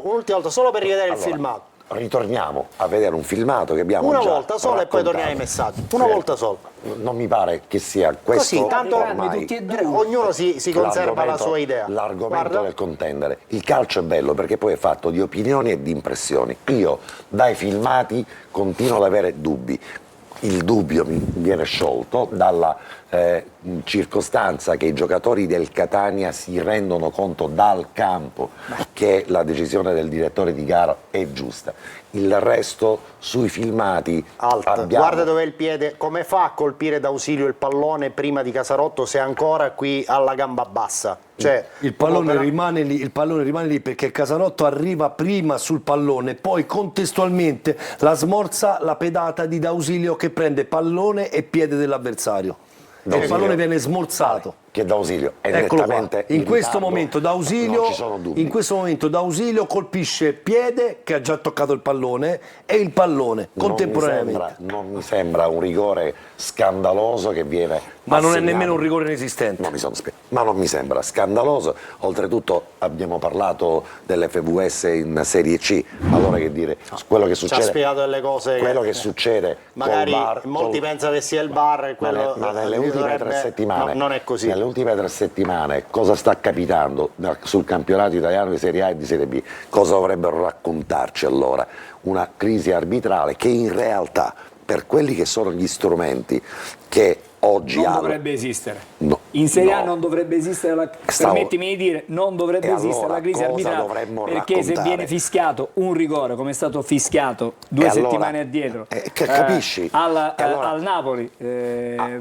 volta, solo per rivedere il filmato. Ritorniamo a vedere un filmato che abbiamo Una già volta sola e poi torniamo ai messaggi. Una volta sola. Non mi pare che sia questo. Così, tanto ormai ognuno si conserva la l'argomento- sua idea. L'argomento Guarda. del contendere. Il calcio è bello perché poi è fatto di opinioni e di impressioni. Io dai filmati continuo ad avere dubbi. Il dubbio mi viene sciolto dalla circostanza che i giocatori del Catania si rendono conto dal campo che la decisione del direttore di gara è giusta. Il resto sui filmati Guarda dov'è il piede, come fa a colpire d'ausilio il pallone prima di Casarotto se è ancora qui alla gamba bassa? Cioè, il pallone rimane lì perché Casarotto arriva prima sul pallone, poi contestualmente la smorza, la pedata di D'Ausilio che prende pallone e piede dell'avversario. E il pallone viene smorzato. Che D'Ausilio è Eccolo qua. nettamente In in questo ritardo, momento D'Ausilio colpisce piede che ha già toccato il pallone e il pallone contemporaneamente. Non mi sembra un rigore scandaloso che viene Ma non è assegnato. nemmeno un rigore inesistente. Ma non mi sembra scandaloso. Oltretutto abbiamo parlato dell'FVS in Serie C. Allora che dire, quello che ci ha succede, spiegato delle cose quello che succede magari col VAR, molti pensano che sia il VAR, ma nelle ultime 3 settimane non è così. Nelle ultime 3 settimane cosa sta capitando sul campionato italiano di Serie A e di Serie B? Cosa dovrebbero raccontarci allora? Una crisi arbitrale che in realtà per quelli che sono gli strumenti che oggi non hanno dovrebbe esistere. No, In Serie A no. non dovrebbe esistere permettimi di dire, non dovrebbe E esistere allora la crisi cosa arbitrale, dovremmo perché se raccontare? viene fischiato un rigore come è stato fischiato 2 E allora, settimane addietro capisci? al allora- Napoli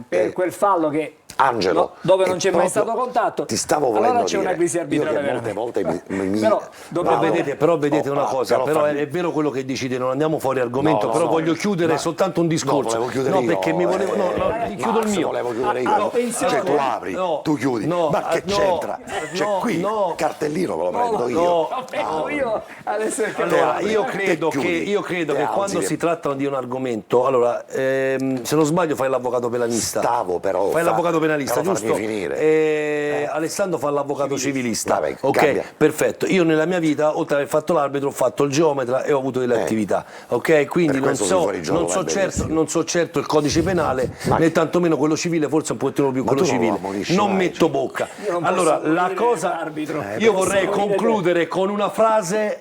per quel fallo che Angelo, dove non è c'è mai proprio- stato contatto, ti stavo volendo allora c'è dire. una crisi arbitrale Io che molte veramente. volte mi Però Però dobbiamo vedete una cosa, però fammi- è vero quello che decide, non andiamo fuori argomento, No, però no, voglio no. chiudere Ma- soltanto un discorso. No, volevo chiudere io, perché mi volevo chiudo il Max, mio. volevo chiudere io. attenzione. Cioè tu apri, No, tu chiudi. no, ma che no, c'entra? Cioè no, qui no. cartellino me lo prendo io. no. Lo prendo io adesso perché Allora, apri, io te credo chiudi, che te alzi quando che- si tratta di un argomento, allora, se non sbaglio fai l'avvocato penalista. Fai l'avvocato penalista, però fammi giusto? finire. Alessandro fa l'avvocato civilista. Vabbè, Ok, cambia. perfetto. Io nella mia vita, oltre ad aver fatto l'arbitro, ho fatto il geometra e ho avuto delle attività. Ok, quindi Per questo sei fuori gioco, va benissimo. non so certo il codice penale, né tantomeno quello civile, forse un pochettino più Ma quello tu non civile. lo ammonisci Non mai, metto bocca. Io non Allora, posso la morire cosa l'arbitro. io vorrei Posso morire concludere con una frase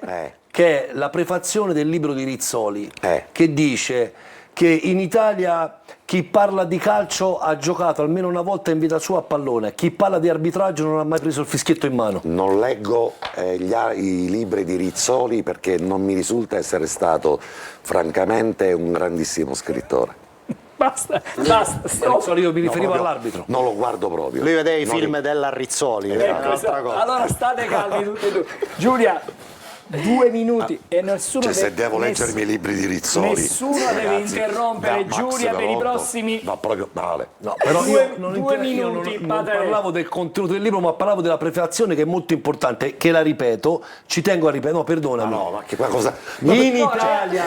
che è la prefazione del libro di Rizzoli, che dice che in Italia chi parla di calcio ha giocato almeno una volta in vita sua a pallone, chi parla di arbitraggio non ha mai preso il fischietto in mano. Non leggo i libri di Rizzoli perché non mi risulta essere stato francamente un grandissimo scrittore. basta, stop. Rizzoli, io mi riferivo proprio, all'arbitro. Non lo guardo proprio. Lui vedeva i Non film della Rizzoli, Ecco, era un'altra cosa. allora state calmi tutti e due. Giulia, 2 minuti e nessuno Cioè, se deve, devo leggermi i libri di Rizzoli, nessuno deve interrompere da Max Giulia per i Velotto prossimi va proprio male. No, però Due- io non, due io non- minuti, non padre. parlavo del contenuto del libro, ma parlavo della prefazione che è molto importante, che la ripeto, ci tengo a ripetere, no, perdonami. No, ma che cosa? In Italia,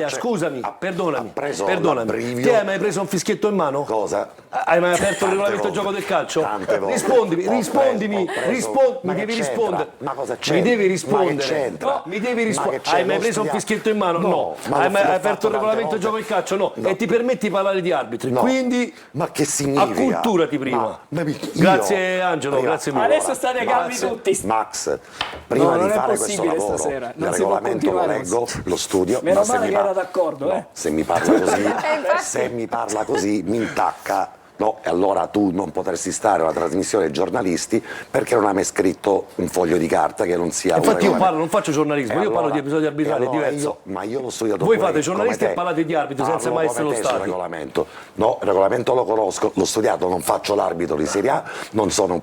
Cioè, scusami, perdonami, ha preso perdonami. l'abbrivio. Te hai mai preso un fischietto in mano? Cosa? Hai mai aperto il Tante regolamento del volte. gioco del calcio? Tante volte. Rispondimi, Ho rispondimi, preso- Ma mi che devi c'entra? rispondere. Ma cosa Mi c'entra? devi Ma rispondere. che c'entra? No, mi devi Ma rispondere. che c'è? Hai mai L'ho preso un studiato. fischietto in mano? No, ma Hai mai l'ho aperto fatto il regolamento del tante gioco del calcio? No. No. E ti permetti di parlare di arbitri. No. Quindi Ma che significa? acculturati prima. io- Grazie Angelo, prima- grazie mille. adesso state calmi Max, tutti. Max, prima No, non di è fare questo possibile lavoro, stasera, non il si può regolamento lo continuare leggo, così. lo studio, Meno ma se male mi che era d'accordo, no, se mi parla così, infatti. se mi parla così mi intacca. No, e allora tu non potresti stare a una trasmissione di giornalisti perché non hai mai scritto un foglio di carta che non sia un Infatti io regolamento. parlo, non faccio giornalismo, io parlo di episodi arbitrali, è diverso. Ma io l'ho studiato Voi pure fate giornalisti come e te. parlate di arbitri senza Parlo mai come essere te stati. sul regolamento. No, il regolamento lo conosco, l'ho studiato, non faccio l'arbitro di Serie A, non sono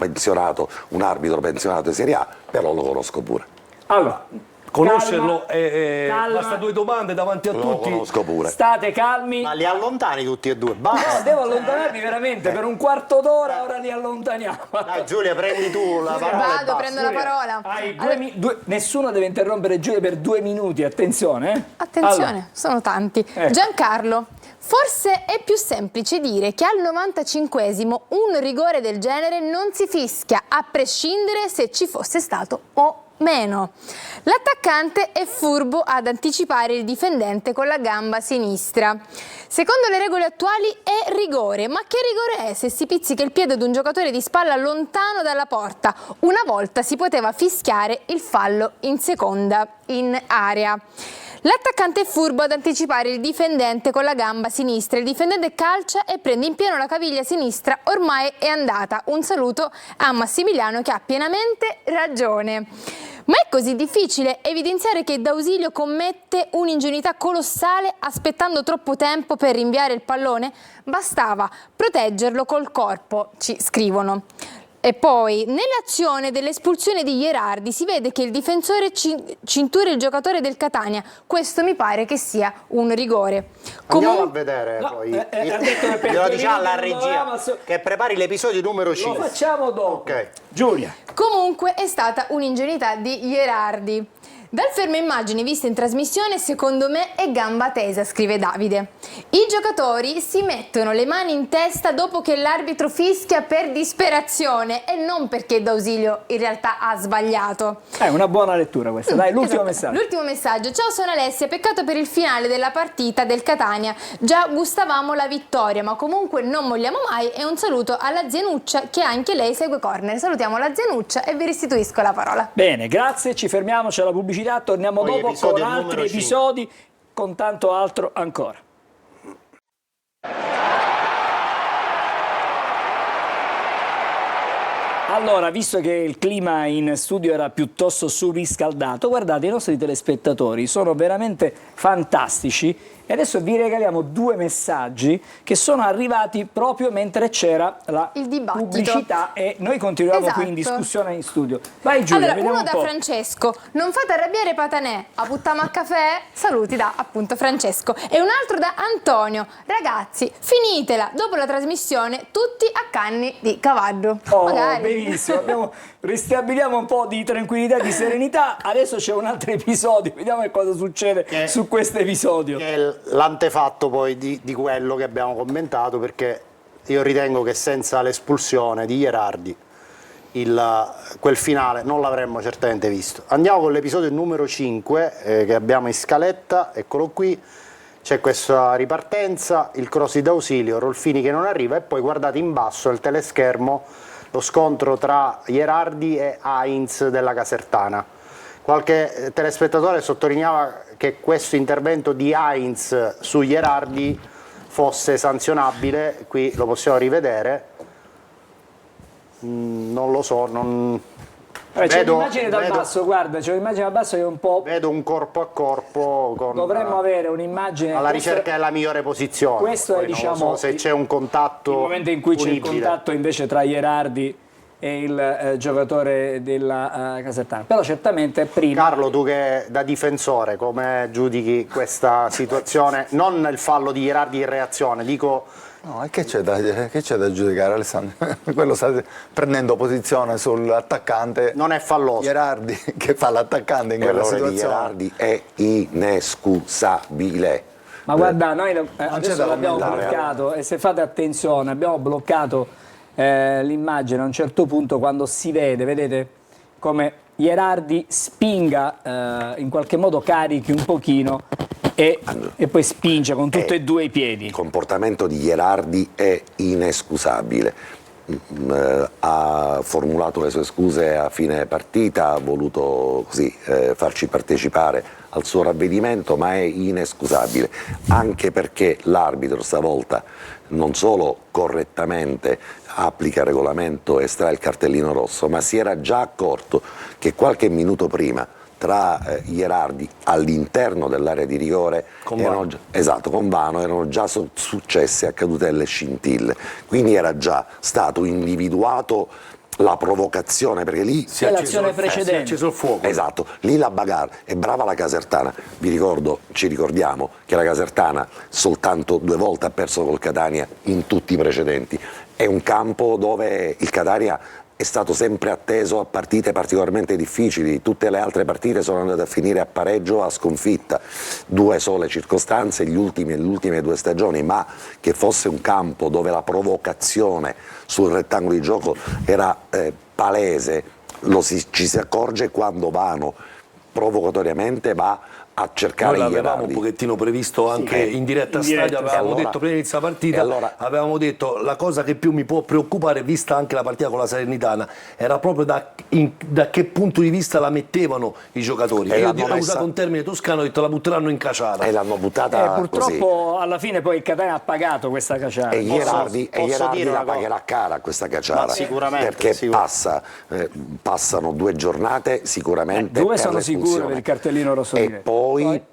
un arbitro pensionato di Serie A, però lo conosco pure. Allora, conoscerlo calma. basta 2 domande davanti a Lo tutti. conosco pure. State calmi. Ma li allontani tutti e due, No, basta. devo allontanarmi veramente per un quarto d'ora, ora li allontaniamo. Dai Giulia, prendi tu la parola. e Vado, basta. prendo la parola. Hai nessuno deve interrompere Giulia per 2 minuti, attenzione. Attenzione, Allora, sono tanti. Ecco. Giancarlo, forse è più semplice dire che al 95esimo un rigore del genere non si fischia, a prescindere se ci fosse stato o meno. L'attaccante è furbo ad anticipare il difendente con la gamba sinistra. Secondo le regole attuali è rigore, ma che rigore è se si pizzica il piede ad un giocatore di spalla lontano dalla porta? Una volta si poteva fischiare il fallo in seconda in area. L'attaccante è furbo ad anticipare il difendente con la gamba sinistra. Il difendente calcia e prende in pieno la caviglia sinistra. Ormai è andata. Un saluto a Massimiliano che ha pienamente ragione. Ma è così difficile evidenziare che D'Ausilio commette un'ingenuità colossale aspettando troppo tempo per rinviare il pallone? Bastava proteggerlo col corpo, ci scrivono. E poi, nell'azione dell'espulsione di Gherardi si vede che il difensore cintura il giocatore del Catania. Questo mi pare che sia un rigore. Andiamo a vedere No, poi. ha detto che per Glielo 3 diciamo alla minuti non regia dovevamo che prepari l'episodio numero Lo 5. facciamo dopo. Ok. Giulia. Comunque è stata un'ingenuità di Gherardi. Dal fermo immagini viste in trasmissione, secondo me è gamba tesa, scrive Davide. I giocatori si mettono le mani in testa dopo che l'arbitro fischia per disperazione e non perché D'Ausilio in realtà ha sbagliato. È una buona lettura questa. Dai, l'ultimo Esatto. messaggio. L'ultimo messaggio. Ciao, sono Alessia. Peccato per il finale della partita del Catania. Già gustavamo la vittoria, ma comunque non molliamo mai. E un saluto alla Zenuccia che anche lei segue Corner. Salutiamo la Zenuccia e vi restituisco la parola. Bene, grazie, ci fermiamo, c'è la pubblicità, torniamo Poi dopo episodio con altri numero 5. episodi, con tanto altro ancora. Allora, visto che il clima in studio era piuttosto surriscaldato, guardate, i nostri telespettatori sono veramente fantastici e adesso vi regaliamo 2 messaggi che sono arrivati proprio mentre c'era la Il dibattito. pubblicità e noi continuiamo qui in Esatto. discussione in studio. Vai Giulia, Allora, vediamo uno un da po'. Francesco. Non fate arrabbiare Patanè, a puttama a caffè. Saluti da appunto Francesco. E un altro da Antonio. Ragazzi, finitela. Dopo la trasmissione, tutti a canni di cavallo. Oh, Magari. benissimo, ristabiliamo un po' di tranquillità e di serenità. Adesso c'è un altro episodio, vediamo che cosa succede su questo episodio. Che è l'antefatto poi di quello che abbiamo commentato, perché io ritengo che senza l'espulsione di Gherardi quel finale non l'avremmo certamente visto. Andiamo con l'episodio numero 5 che abbiamo in scaletta, eccolo qui. C'è questa ripartenza, il cross di D'Ausilio, Rolfini che non arriva e poi guardate in basso al teleschermo lo scontro tra Gherardi e Heinz della Casertana. Qualche telespettatore sottolineava che questo intervento di Heinz su Gherardi fosse sanzionabile, qui lo possiamo rivedere, non lo so, non... C'è un'immagine dal basso, guarda, c'è un'immagine dal basso che è un po'... Vedo un corpo a corpo con... Dovremmo avere un'immagine... alla questo- ricerca della migliore posizione. questo è, Poi non lo diciamo, so se c'è un contatto il momento in cui c'è il punibile. contatto invece tra Gherardi e il giocatore della Casertana. Però certamente prima... Carlo, tu che da difensore come giudichi questa situazione? Non il fallo di Gherardi in reazione, dico... No, e che c'è da giudicare, Alessandro? Quello sta prendendo posizione sull'attaccante. Non è falloso. Gherardi che fa l'attaccante in quella L'errore di situazione. Gherardi è inescusabile. Ma guarda, noi adesso da l'abbiamo commentare, bloccato e se fate attenzione, abbiamo bloccato l'immagine a un certo punto quando si vede, vedete, come Gherardi spinga, in qualche modo carichi un pochino e poi spinge con tutti e 2 i piedi. Il comportamento di Gherardi è inescusabile. Ha formulato le sue scuse a fine partita, ha voluto così farci partecipare al suo ravvedimento, ma è inescusabile, anche perché l'arbitro stavolta non solo correttamente applica il regolamento e estrae il cartellino rosso, ma si era già accorto che qualche minuto prima tra Gherardi all'interno dell'area di rigore Con Vano erano già successe accadute delle scintille, quindi era già stato individuato la provocazione, perché lì Si è acceso l'azione il fuoco, precedente. si è acceso il fuoco. esatto, lì la bagarre, è brava la Casertana, ci ricordiamo che la Casertana soltanto 2 volte ha perso col Catania in tutti i precedenti, è un campo dove il Catania è stato sempre atteso a partite particolarmente difficili, tutte le altre partite sono andate a finire a pareggio, a sconfitta, 2 sole circostanze, le ultime 2 stagioni, ma che fosse un campo dove la provocazione sul rettangolo di gioco era palese, ci si accorge quando Vano provocatoriamente va a cercare Noi gli l'avevamo un Gherardi. pochettino previsto anche in diretta stadio, avevamo allora- detto prima di iniziare la partita, e allora- avevamo detto la cosa che più mi può preoccupare, vista anche la partita con la Salernitana, era proprio da che punto di vista la mettevano i giocatori. E Io l'hanno ho messa- usato un termine toscano, ho detto la butteranno in caciara. E l'hanno buttata Purtroppo alla fine poi il Catania ha pagato questa cacciata. così. E Gherardi posso dire la una cosa? pagherà cara questa cacciara, Ma sicuramente, perché passano 2 giornate sicuramente 2 per sono sicure l'espulsione. per il cartellino rosso e poi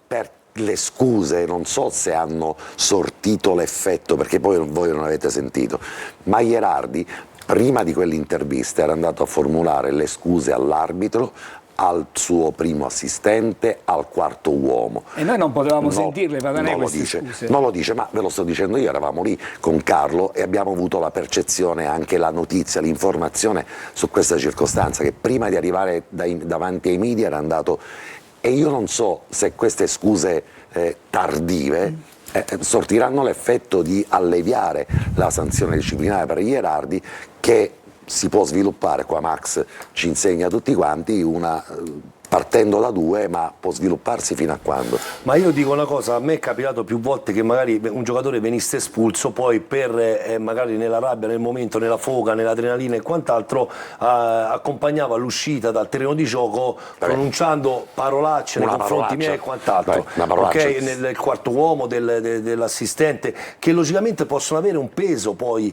per le scuse, non so se hanno sortito l'effetto, perché poi voi non avete sentito, ma Gherardi prima di quell'intervista era andato a formulare le scuse all'arbitro, al suo primo assistente, al quarto uomo. E noi non potevamo No, sentirle, ma non è non lo queste dice, scuse. non lo dice, ma ve lo sto dicendo io, eravamo lì con Carlo e abbiamo avuto la percezione, anche la notizia, l'informazione su questa circostanza, che prima di arrivare davanti ai media era andato, e io non so se queste scuse tardive sortiranno l'effetto di alleviare la sanzione disciplinare per Gherardi, che si può sviluppare, qua Max ci insegna tutti quanti, partendo da 2, ma può svilupparsi fino a quando? Ma io dico una cosa, a me è capitato più volte che magari un giocatore venisse espulso, poi per magari nella rabbia, nel momento, nella foga, nell'adrenalina e quant'altro accompagnava l'uscita dal terreno di gioco pronunciando parolacce nei Una confronti parolaccia. miei e quant'altro, Dai, una parolaccia. ok? Nel quarto uomo dell'assistente, che logicamente possono avere un peso poi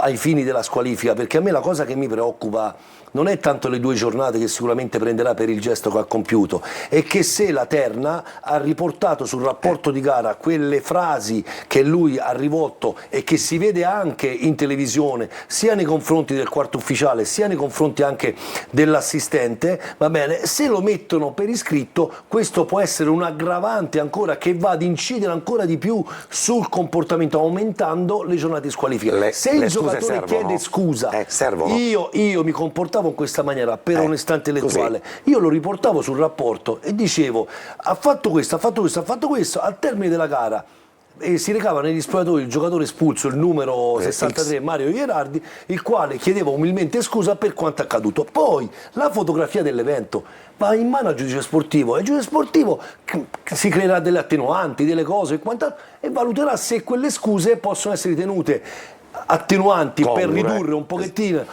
ai fini della squalifica, perché a me la cosa che mi preoccupa non è tanto le 2 giornate che sicuramente prenderà per il gesto che ha compiuto, è che se la terna ha riportato sul rapporto di gara quelle frasi che lui ha rivolto e che si vede anche in televisione, sia nei confronti del quarto ufficiale, sia nei confronti anche dell'assistente, va bene, se lo mettono per iscritto, questo può essere un aggravante ancora che va ad incidere ancora di più sul comportamento, aumentando le giornate di squalifica. Se il le scuse giocatore servono? chiede scusa, Servono? io mi comportavo in questa maniera per onestà intellettuale, io lo riportavo sul rapporto e dicevo ha fatto questo, ha fatto questo, ha fatto questo, al termine della gara si recava negli spogliatoi il giocatore espulso, il numero 63, Mario Gherardi, il quale chiedeva umilmente scusa per quanto accaduto. Poi la fotografia dell'evento va in mano al giudice sportivo e il giudice sportivo si creerà delle attenuanti, delle cose e valuterà se quelle scuse possono essere ritenute attenuanti per ridurre un pochettino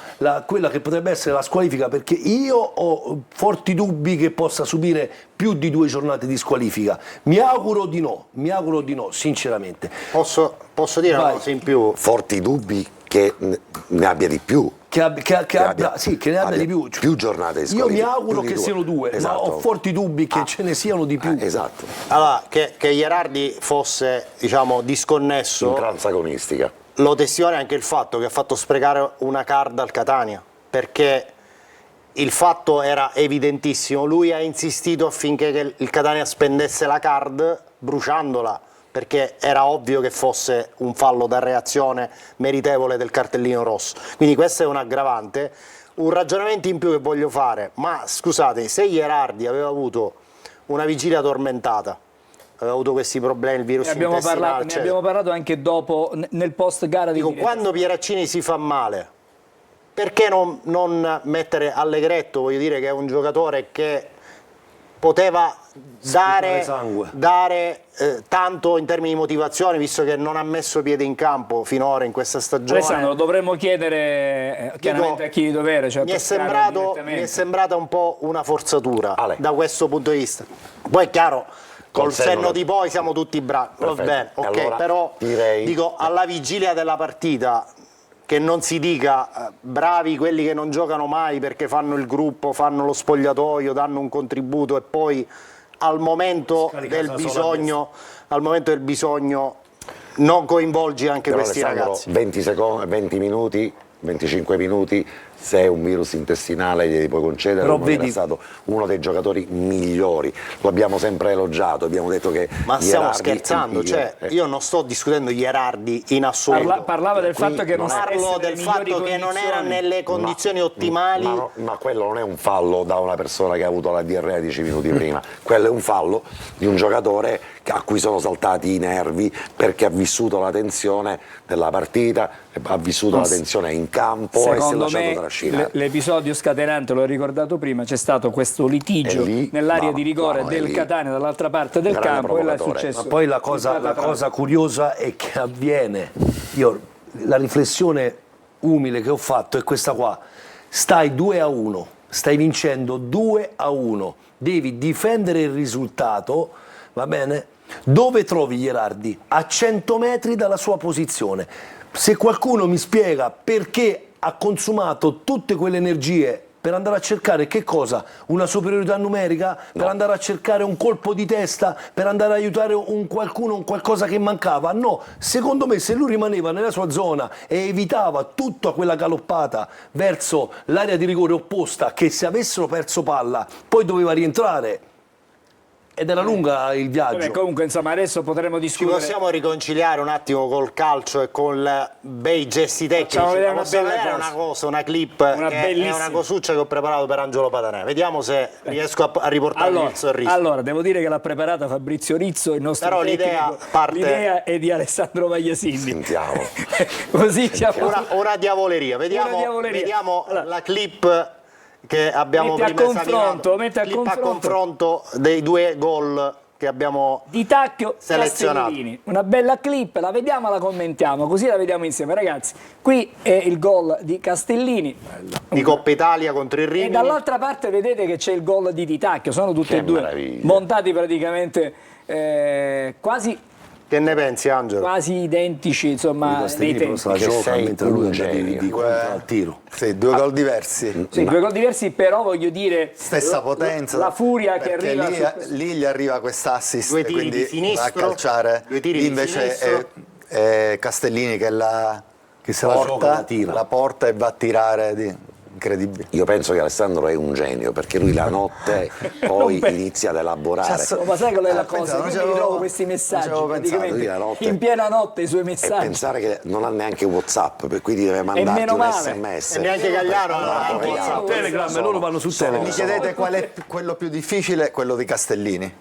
quella che potrebbe essere la squalifica, perché io ho forti dubbi che possa subire più di 2 giornate di squalifica. Mi auguro di no, sinceramente. Posso dire una cosa in più? Forti dubbi che ne abbia di più. Che ne abbia di più. Più giornate di Io squalifica, mi auguro più di che 2. siano 2, Esatto. ma ho forti dubbi che ce ne siano di più. Esatto, Allora, che Gherardi fosse, diciamo, disconnesso, intransagonistica. lo testimonia anche il fatto che ha fatto sprecare una card al Catania, perché il fatto era evidentissimo, lui ha insistito affinché il Catania spendesse la card bruciandola, perché era ovvio che fosse un fallo da reazione meritevole del cartellino rosso. Quindi questo è un aggravante. Un ragionamento in più che voglio fare, ma scusate, se Gherardi aveva avuto una vigilia tormentata, aveva avuto questi problemi, il virus intestinale, Ne abbiamo parlato anche dopo, nel post gara di quando Pieraccini si fa male, perché non mettere Allegretto? Voglio dire che è un giocatore che poteva dare tanto in termini di motivazione, visto che non ha messo piede in campo finora in questa stagione. Alessandro, dovremmo chiedere chiaramente a chi di dovere. Cioè mi è sembrata un po' una forzatura da questo punto di vista. Poi è chiaro, col senno di poi siamo tutti bravi, va bene, ok, allora, però dico, alla vigilia della partita, che non si dica bravi quelli che non giocano mai perché fanno il gruppo, fanno lo spogliatoio, danno un contributo e poi al momento del bisogno non coinvolgi anche Però questi Alessandro, ragazzi. 20 minuti, 25 minuti se è un virus intestinale glieli puoi concedere, Però lui era vedi- stato uno dei giocatori migliori, lo abbiamo sempre elogiato, abbiamo detto che Ma stiamo Gherardi scherzando, cioè io non sto discutendo Gherardi in assoluto. Parlava del fatto che non Parlo del fatto che non era nelle condizioni ottimali. ma quello non è un fallo da una persona che ha avuto la diarrea 10 minuti prima, quello è un fallo di un giocatore a cui sono saltati i nervi perché ha vissuto la tensione della partita, ha vissuto la tensione in campo e si è Secondo lasciato me trascinare. l'episodio scatenante, l'ho ricordato prima, c'è stato questo litigio E lì, nell'area no, di rigore no, è del lì. Catania dall'altra parte del Grande campo e là è provocatore. successo. Ma poi la cosa curiosa è che avviene, la riflessione umile che ho fatto è questa qua: stai 2-1, stai vincendo 2-1, devi difendere il risultato, va bene? Dove trovi Gherardi? A 100 metri dalla sua posizione. Se qualcuno mi spiega perché ha consumato tutte quelle energie per andare a cercare che cosa? Una superiorità numerica? Per andare a cercare un colpo di testa? Per andare a aiutare un qualcuno, un qualcosa che mancava? No, secondo me se lui rimaneva nella sua zona e evitava tutta quella galoppata verso l'area di rigore opposta, che se avessero perso palla poi doveva rientrare, ed era lunga il viaggio. Vabbè, comunque insomma adesso potremo Ci discutere. possiamo riconciliare un attimo col calcio e con bei gesti tecnici. Facciamo vedere una Possiamo bella vedere cosa. una cosa, una clip Una che è bellissima. una cosuccia che ho preparato per Angelo Patanè. Vediamo se riesco a riportarmi il sorriso. Allora, devo dire che l'ha preparata Fabrizio Rizzo, il nostro Però tecnico. l'idea parte- L'idea è di Alessandro Magliasini. Sentiamo. Così siamo. Una diavoleria. Vediamo, Una diavoleria. vediamo Allora. la clip che abbiamo Mette a prima confronto, esaminato. mette a Clip confronto. a confronto dei due gol che abbiamo Di Tacchio selezionato. Castellini, una bella clip, la vediamo, la commentiamo, così la vediamo insieme. Ragazzi, qui è il gol di Castellini di Coppa Italia contro il e Rimini. dall'altra parte vedete che c'è il gol di Di Tacchio, sono tutti Che e due meraviglia. montati praticamente quasi Che ne pensi, Angelo? identici, insomma, nei tempi. Se la Che gioca sei mentre lui un è genio. di contra al tiro. Sì, due gol diversi. Sì, due gol diversi, però voglio dire Stessa potenza. la furia che perché arriva lì gli arriva quest'assist, Due tiri quindi di sinistro, va a calciare. due tiri Lì di invece sinistro. è Castellini che se la gioca, la tira. la porta e va a tirare. Incredibile. Io penso che Alessandro è un genio perché lui la notte poi inizia ad elaborare. Ma sai qual è la pensa, cosa? non Io ci mi avevo- ritrovo questi non ci messaggi avevo pensato, praticamente io la notte- in piena notte i suoi E messaggi. pensare che non ha neanche WhatsApp, per cui ti deve mandarti meno un male. SMS. E neanche Gagliano non ha Mamma mia. WhatsApp. Telegram, e loro vanno su Telegram. Mi chiedete qual è quello più difficile? Quello di Castellini.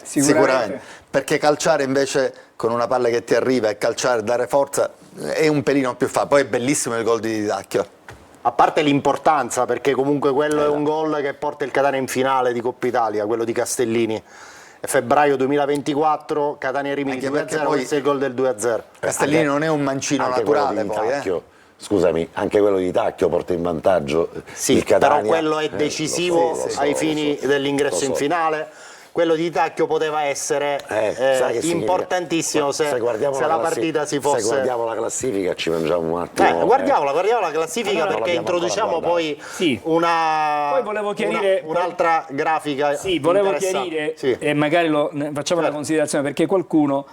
Sicuramente. Perché calciare invece con una palla che ti arriva e calciare, dare forza è un pelino più facile. Poi è bellissimo il gol di Tacchio. A parte l'importanza, perché comunque quello è un gol che porta il Catania in finale di Coppa Italia, quello di Castellini. È febbraio 2024, Catania Rimini Anche perché 2-0, poi- questo è il gol del 2-0. Castellini non è un mancino Anche quello naturale di poi. Tacchio, scusami, anche quello di Tacchio porta in vantaggio Sì, il Catania. però quello è decisivo lo so, ai lo fini so, dell'ingresso lo so. in finale. Quello di Tacchio poteva essere Sai che significa? importantissimo se guardiamo la partita si fosse... Se guardiamo la classifica ci mangiamo un attimo. guardiamola la classifica, Allora, perché l'abbiamo introduciamo ancora poi Sì. Poi volevo chiarire- un'altra grafica. Sì, volevo interessante. chiarire Sì. e magari facciamo una considerazione perché qualcuno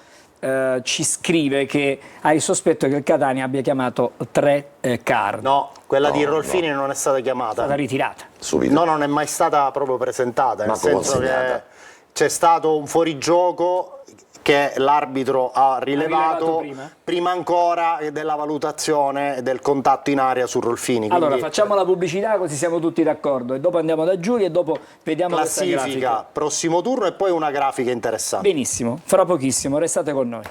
ci scrive che ha il sospetto che il Catania abbia chiamato 3 card. No, quella di Rolfini non è stata chiamata. È stata ritirata. Subito. No, non è mai stata proprio presentata, nel Manco senso consegnata. che c'è stato un fuorigioco che l'arbitro ha rilevato rilevato prima? ancora della valutazione del contatto in area su Rolfini. Allora Quindi facciamo la pubblicità così siamo tutti d'accordo e dopo andiamo da Giulia e dopo vediamo questa classifica, grafica. prossimo turno e poi una grafica interessante. Benissimo, fra pochissimo, restate con noi.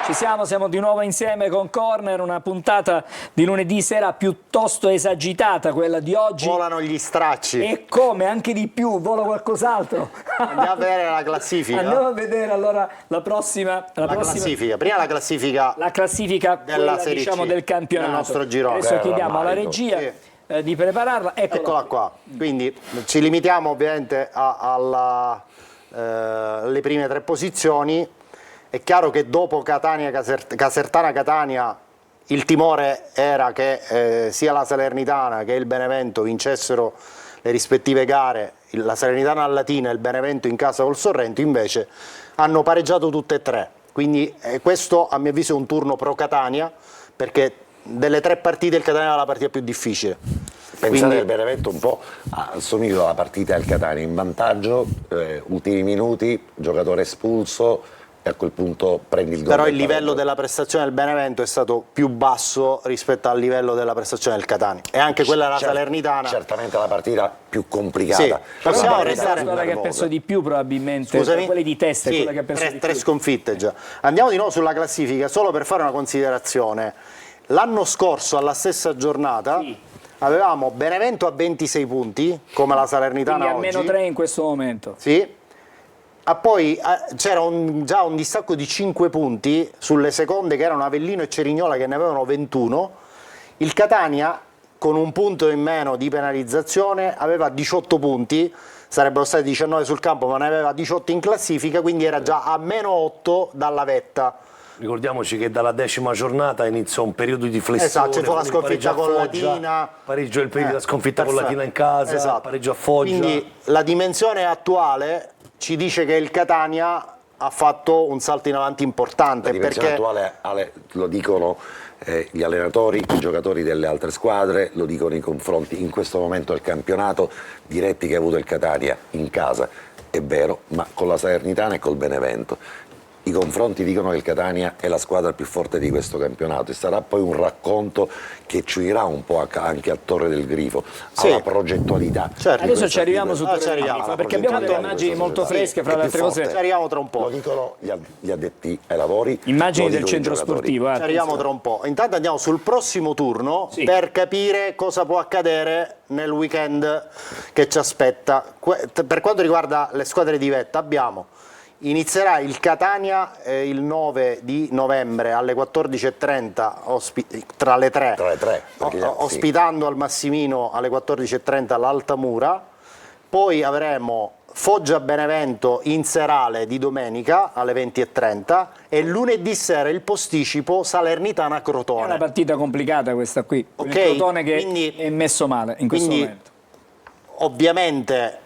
Ci siamo di nuovo insieme con Corner, una puntata di lunedì sera piuttosto esagitata, quella di oggi. Volano gli stracci. E come, anche di più, vola qualcos'altro. Andiamo a vedere la classifica. Andiamo a vedere allora la prossima Classifica. Prima la classifica la classifica della quella, Serie diciamo C, del campionato. del nostro girone. Adesso Beh, chiediamo alla rammarico. regia Sì. di prepararla. Eccola qua. Quindi ci limitiamo ovviamente alle prime tre posizioni. È chiaro che dopo Casertana-Catania il timore era che sia la Salernitana che il Benevento vincessero le rispettive gare la Salernitana al Latina e il Benevento in casa col Sorrento invece hanno pareggiato tutte e tre, quindi questo a mio avviso è un turno pro Catania, perché delle 3 partite il Catania era la partita più difficile. Pensate che il Benevento un po' assomiglia alla partita del Catania, in vantaggio, ultimi minuti, giocatore espulso, e a quel punto prendi il gol. Però il livello della prestazione del Benevento è stato più basso rispetto al livello della prestazione del Catania, e anche quella della Salernitana. Certamente la partita più complicata. Sì, possiamo Vabbè, restare quella che ha perso di più probabilmente, Scusami? quelle di testa è Sì, quella che ha perso di tre più. sconfitte già. Andiamo di nuovo sulla classifica, solo per fare una considerazione. L'anno scorso alla stessa giornata avevamo Benevento a 26 punti, come la Salernitana Quindi a oggi. -3 in questo momento. Sì. Poi c'era già un distacco di 5 punti sulle seconde, che erano Avellino e Cerignola, che ne avevano 21. Il Catania, con un punto in meno di penalizzazione, aveva 18 punti, sarebbero stati 19 sul campo, ma ne aveva 18 in classifica, quindi era già a -8 dalla vetta. Ricordiamoci che dalla 10ª giornata iniziò un periodo di flessione. Esatto, c'è fu la con il sconfitta pareggio a con Foggia, Latina. pareggio il periodo della sconfitta con perfetto. Latina in casa, Esatto. pareggio a Foggia. Quindi la dimensione attuale ci dice che il Catania ha fatto un salto in avanti importante. La dimensione perché attuale, lo dicono gli allenatori, i giocatori delle altre squadre, lo dicono i confronti in questo momento del campionato diretti che ha avuto il Catania in casa, è vero, ma con la Salernitana e col Benevento. I confronti dicono che il Catania è la squadra più forte di questo campionato e sarà poi un racconto che ci irà un po' anche a Torre del Grifo, alla progettualità. Certo. Adesso ci arriviamo su ci Torre del arriviamo. Grifo, perché abbiamo delle Progettualità di immagini questa molto società. fresche, fra È le più altre cose. forte. Ci arriviamo tra un po'. Lo dicono gli addetti ai lavori. Immagini lo del dicono i centro giocatori. sportivo. Ci arriviamo tra un po'. Intanto andiamo sul prossimo turno Sì. per capire cosa può accadere nel weekend che ci aspetta. Per quanto riguarda le squadre di vetta, inizierà il Catania il 9 di novembre alle 14:30 tra le tre, Tra le tre, perché sì. ospitando al Massimino alle 14:30 l'Altamura. Poi avremo Foggia Benevento in serale di domenica alle 20:30 e lunedì sera il posticipo Salernitana È una Crotone. partita complicata questa qui. Ok, Il Crotone che quindi- è messo male in questo quindi- momento. Ovviamente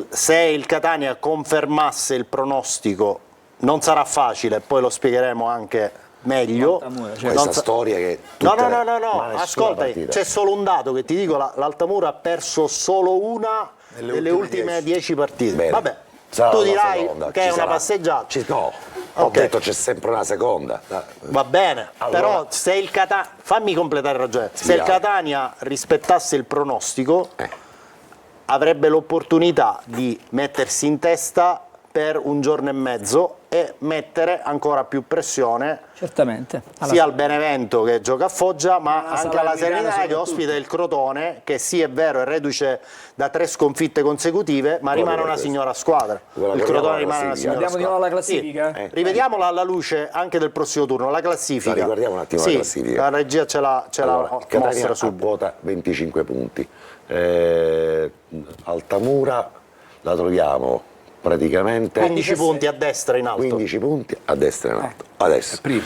se il Catania confermasse il pronostico non sarà facile, poi lo spiegheremo anche meglio. Altamura, certo. Non Questa sa- storia che No, tutte no, le- no, no, ma nessuna ascolta, partita. c'è solo un dato che ti dico, l'Altamura ha perso solo una delle ultime 10 partite. Bene. Vabbè, Sarà tu la dirai seconda, che ci è una sarà. passeggiata. No, ho Ok. detto c'è sempre una seconda. Va bene, Allora- però se il Catania, fammi completare il ragionamento, se il dai. Catania rispettasse il pronostico avrebbe l'opportunità di mettersi in testa per un giorno e mezzo e mettere ancora più pressione Certamente. sia al Benevento che gioca a Foggia, ma alla anche alla Salernitana Salernitana che soprattutto. ospita il Crotone, che sì è vero è reduce da 3 sconfitte consecutive, ma rimane una questo. signora squadra. Quella Il che Crotone abbiamo rimane alla una classifica. signora Andiamo di nuovo alla squadra. classifica? Sì. Rivediamola alla luce anche del prossimo turno, la classifica. La riguardiamo un attimo la Sì, classifica. la regia ce la Allora, il Catania mostra a subito. quota 25 punti. Altamura la troviamo praticamente 15 punti a destra in alto. 15 punti a destra e in alto. Adesso, primo.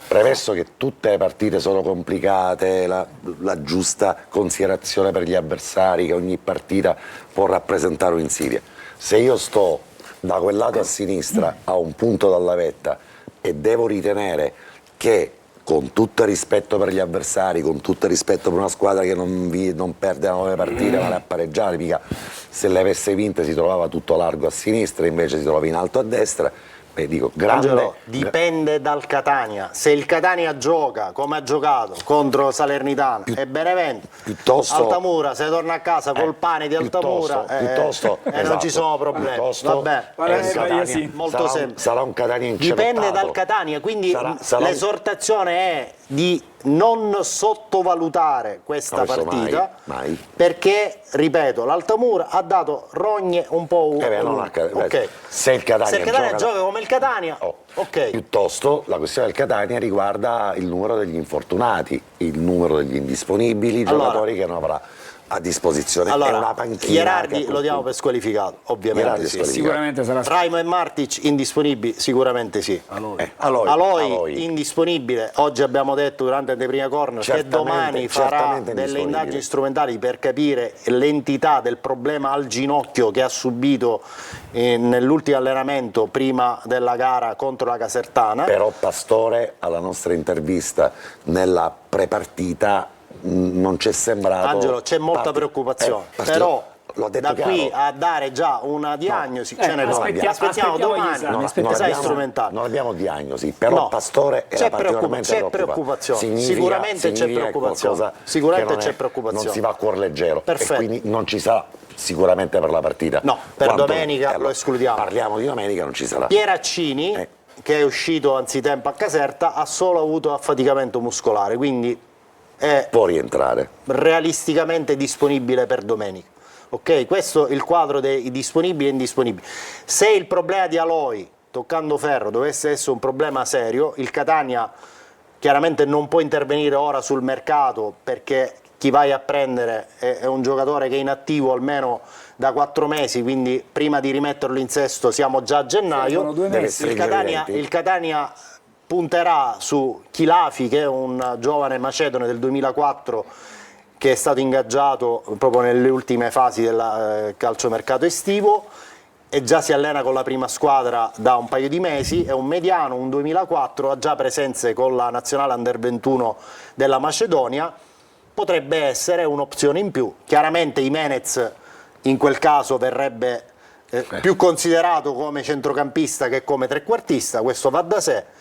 premesso che tutte le partite sono complicate, la giusta considerazione per gli avversari, che ogni partita può rappresentare un'insidia. Se io sto da quel lato a sinistra a un punto dalla vetta e devo ritenere che, con tutto il rispetto per gli avversari, con tutto il rispetto per una squadra che non perde da 9 partite ma le ha pareggiate, mica se le avesse vinte si trovava tutto largo a sinistra, invece si trova in alto a destra, dico, grande, Angelo, dipende dal Catania. Se il Catania gioca come ha giocato contro Salernitana e Benevento, piuttosto- Altamura se torna a casa col pane di Altamura piuttosto, non esatto, ci sono problemi. piuttosto Vabbè, Guarda, il Catania sì. molto sarà, semplice. sarà un Catania incenettato. Dipende dal Catania, quindi Sarà l'esortazione è di non sottovalutare questa No, questo partita, mai. perché, ripeto, l'Altamura ha dato rogne un po'. Non accade. Ok. Se il Catania, gioca come il Catania, ok. Piuttosto la questione del Catania riguarda il numero degli infortunati, il numero degli indisponibili, i Allora, giocatori che non avrà a disposizione e Allora, una panchina. Ierardi che lo diamo per squalificato, ovviamente Ierardi sì. squalificato. Sicuramente sarà Raimo e Martic indisponibili, sicuramente sì. Aloi indisponibile, oggi abbiamo detto durante le prime corner che domani farà delle indagini strumentali per capire l'entità del problema al ginocchio che ha subito nell'ultimo allenamento prima della gara contro la Casertana. Però Pastore alla nostra intervista nella prepartita non c'è sembrato... Angelo, c'è molta preoccupazione, però da qui a dare già una diagnosi ce ne aspettiamo domani esami strumentali. Non abbiamo diagnosi, però Pastore era particolarmente preoccupato. Sicuramente c'è preoccupazione. Sicuramente c'è preoccupazione. Non si va a cuor leggero. Perfetto. E quindi non ci sarà sicuramente per la partita. No, per domenica lo escludiamo. Parliamo di domenica, non ci sarà. Pieraccini, che è uscito anzitempo a Caserta, ha solo avuto affaticamento muscolare, quindi è può rientrare. Realisticamente disponibile per domenica. Ok, questo è il quadro dei disponibili e indisponibili. Se il problema di Aloi, toccando ferro, dovesse essere un problema serio, il Catania chiaramente non può intervenire ora sul mercato, perché chi vai a prendere è un giocatore che è inattivo almeno da 4 mesi, quindi prima di rimetterlo in sesto siamo già a gennaio. Il Catania punterà su Chilafi, che è un giovane macedone del 2004 che è stato ingaggiato proprio nelle ultime fasi del calciomercato estivo e già si allena con la prima squadra da un paio di mesi. È un mediano, un 2004, ha già presenze con la nazionale Under 21 della Macedonia. Potrebbe essere un'opzione in più. Chiaramente Jimenez in quel caso verrebbe più considerato come centrocampista che come trequartista, questo va da sé.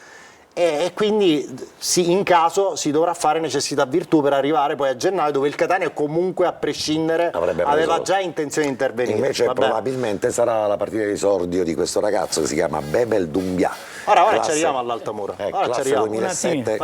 E quindi in caso si dovrà fare necessità virtù per arrivare poi a gennaio, dove il Catania comunque a prescindere aveva già intenzione di intervenire. Invece probabilmente sarà la partita di esordio di questo ragazzo che si chiama Bebel Dumbia. Ora ci arriviamo all'Altamura. Ora ci arriviamo. 2007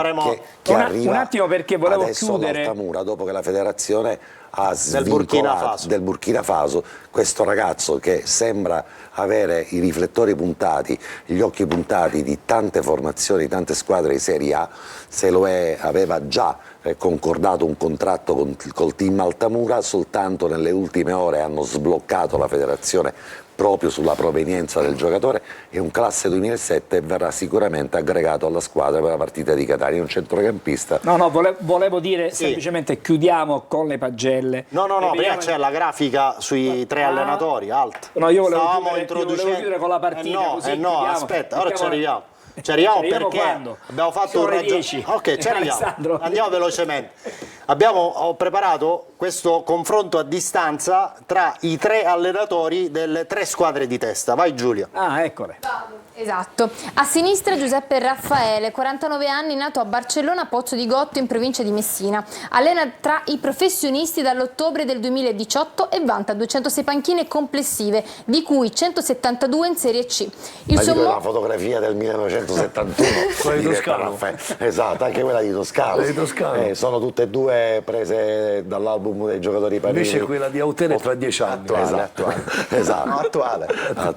che arriva un attimo, perché volevo chiudere all'Altamura dopo che la federazione ha svincolato del Burkina Faso questo ragazzo che sembra avere i riflettori puntati, gli occhi puntati di tante formazioni, tante squadre di Serie A. Se lo aveva già concordato un contratto col team Altamura, soltanto nelle ultime ore hanno sbloccato la federazione proprio sulla provenienza del giocatore. È un classe 2007 e verrà sicuramente aggregato alla squadra per la partita di Catania, un centrocampista. No, volevo dire semplicemente chiudiamo con le pagelle. No, prima c'è la grafica sui 3 allenatori, alt. No, io volevo chiudere con la partita. Aspetta, ora ci arriviamo. Ci arriviamo perché abbiamo fatto un ragionamento. Ok, ci arriviamo. Andiamo velocemente. Ho preparato questo confronto a distanza tra i 3 allenatori delle 3 squadre di testa. Vai Giulia. Eccole. Esatto. A sinistra Giuseppe Raffaele, 49 anni, nato a Barcellona, Pozzo di Gotto in provincia di Messina. Allena tra i professionisti dall'ottobre del 2018 e vanta 206 panchine complessive, di cui 172 in Serie C. La fotografia del 1971. Quella di Toscano. Esatto, anche quella di Toscano. Sono tutte e 2 prese dall'album dei giocatori parini. Invece quella di Autene tra 10 anni. Attuale.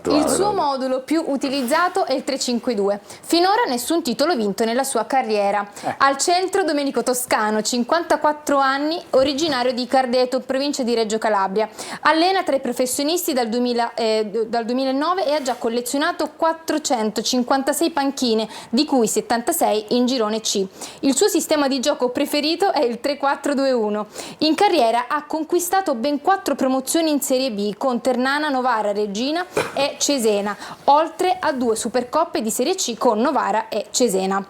Il suo modulo più utilizzato è il 3-5-2. Finora nessun titolo vinto nella sua carriera. Al centro Domenico Toscano, 54 anni, originario di Cardeto, provincia di Reggio Calabria. Allena tra i professionisti dal 2009 e ha già collezionato 456 panchine, di cui 76 in girone C. Il suo sistema di gioco preferito è il 3-4-2-1. In carriera ha conquistato ben 4 promozioni in Serie B con Ternana, Novara, Reggina e Cesena, oltre a 2 Supercoppe di Serie C con Novara e Cesena.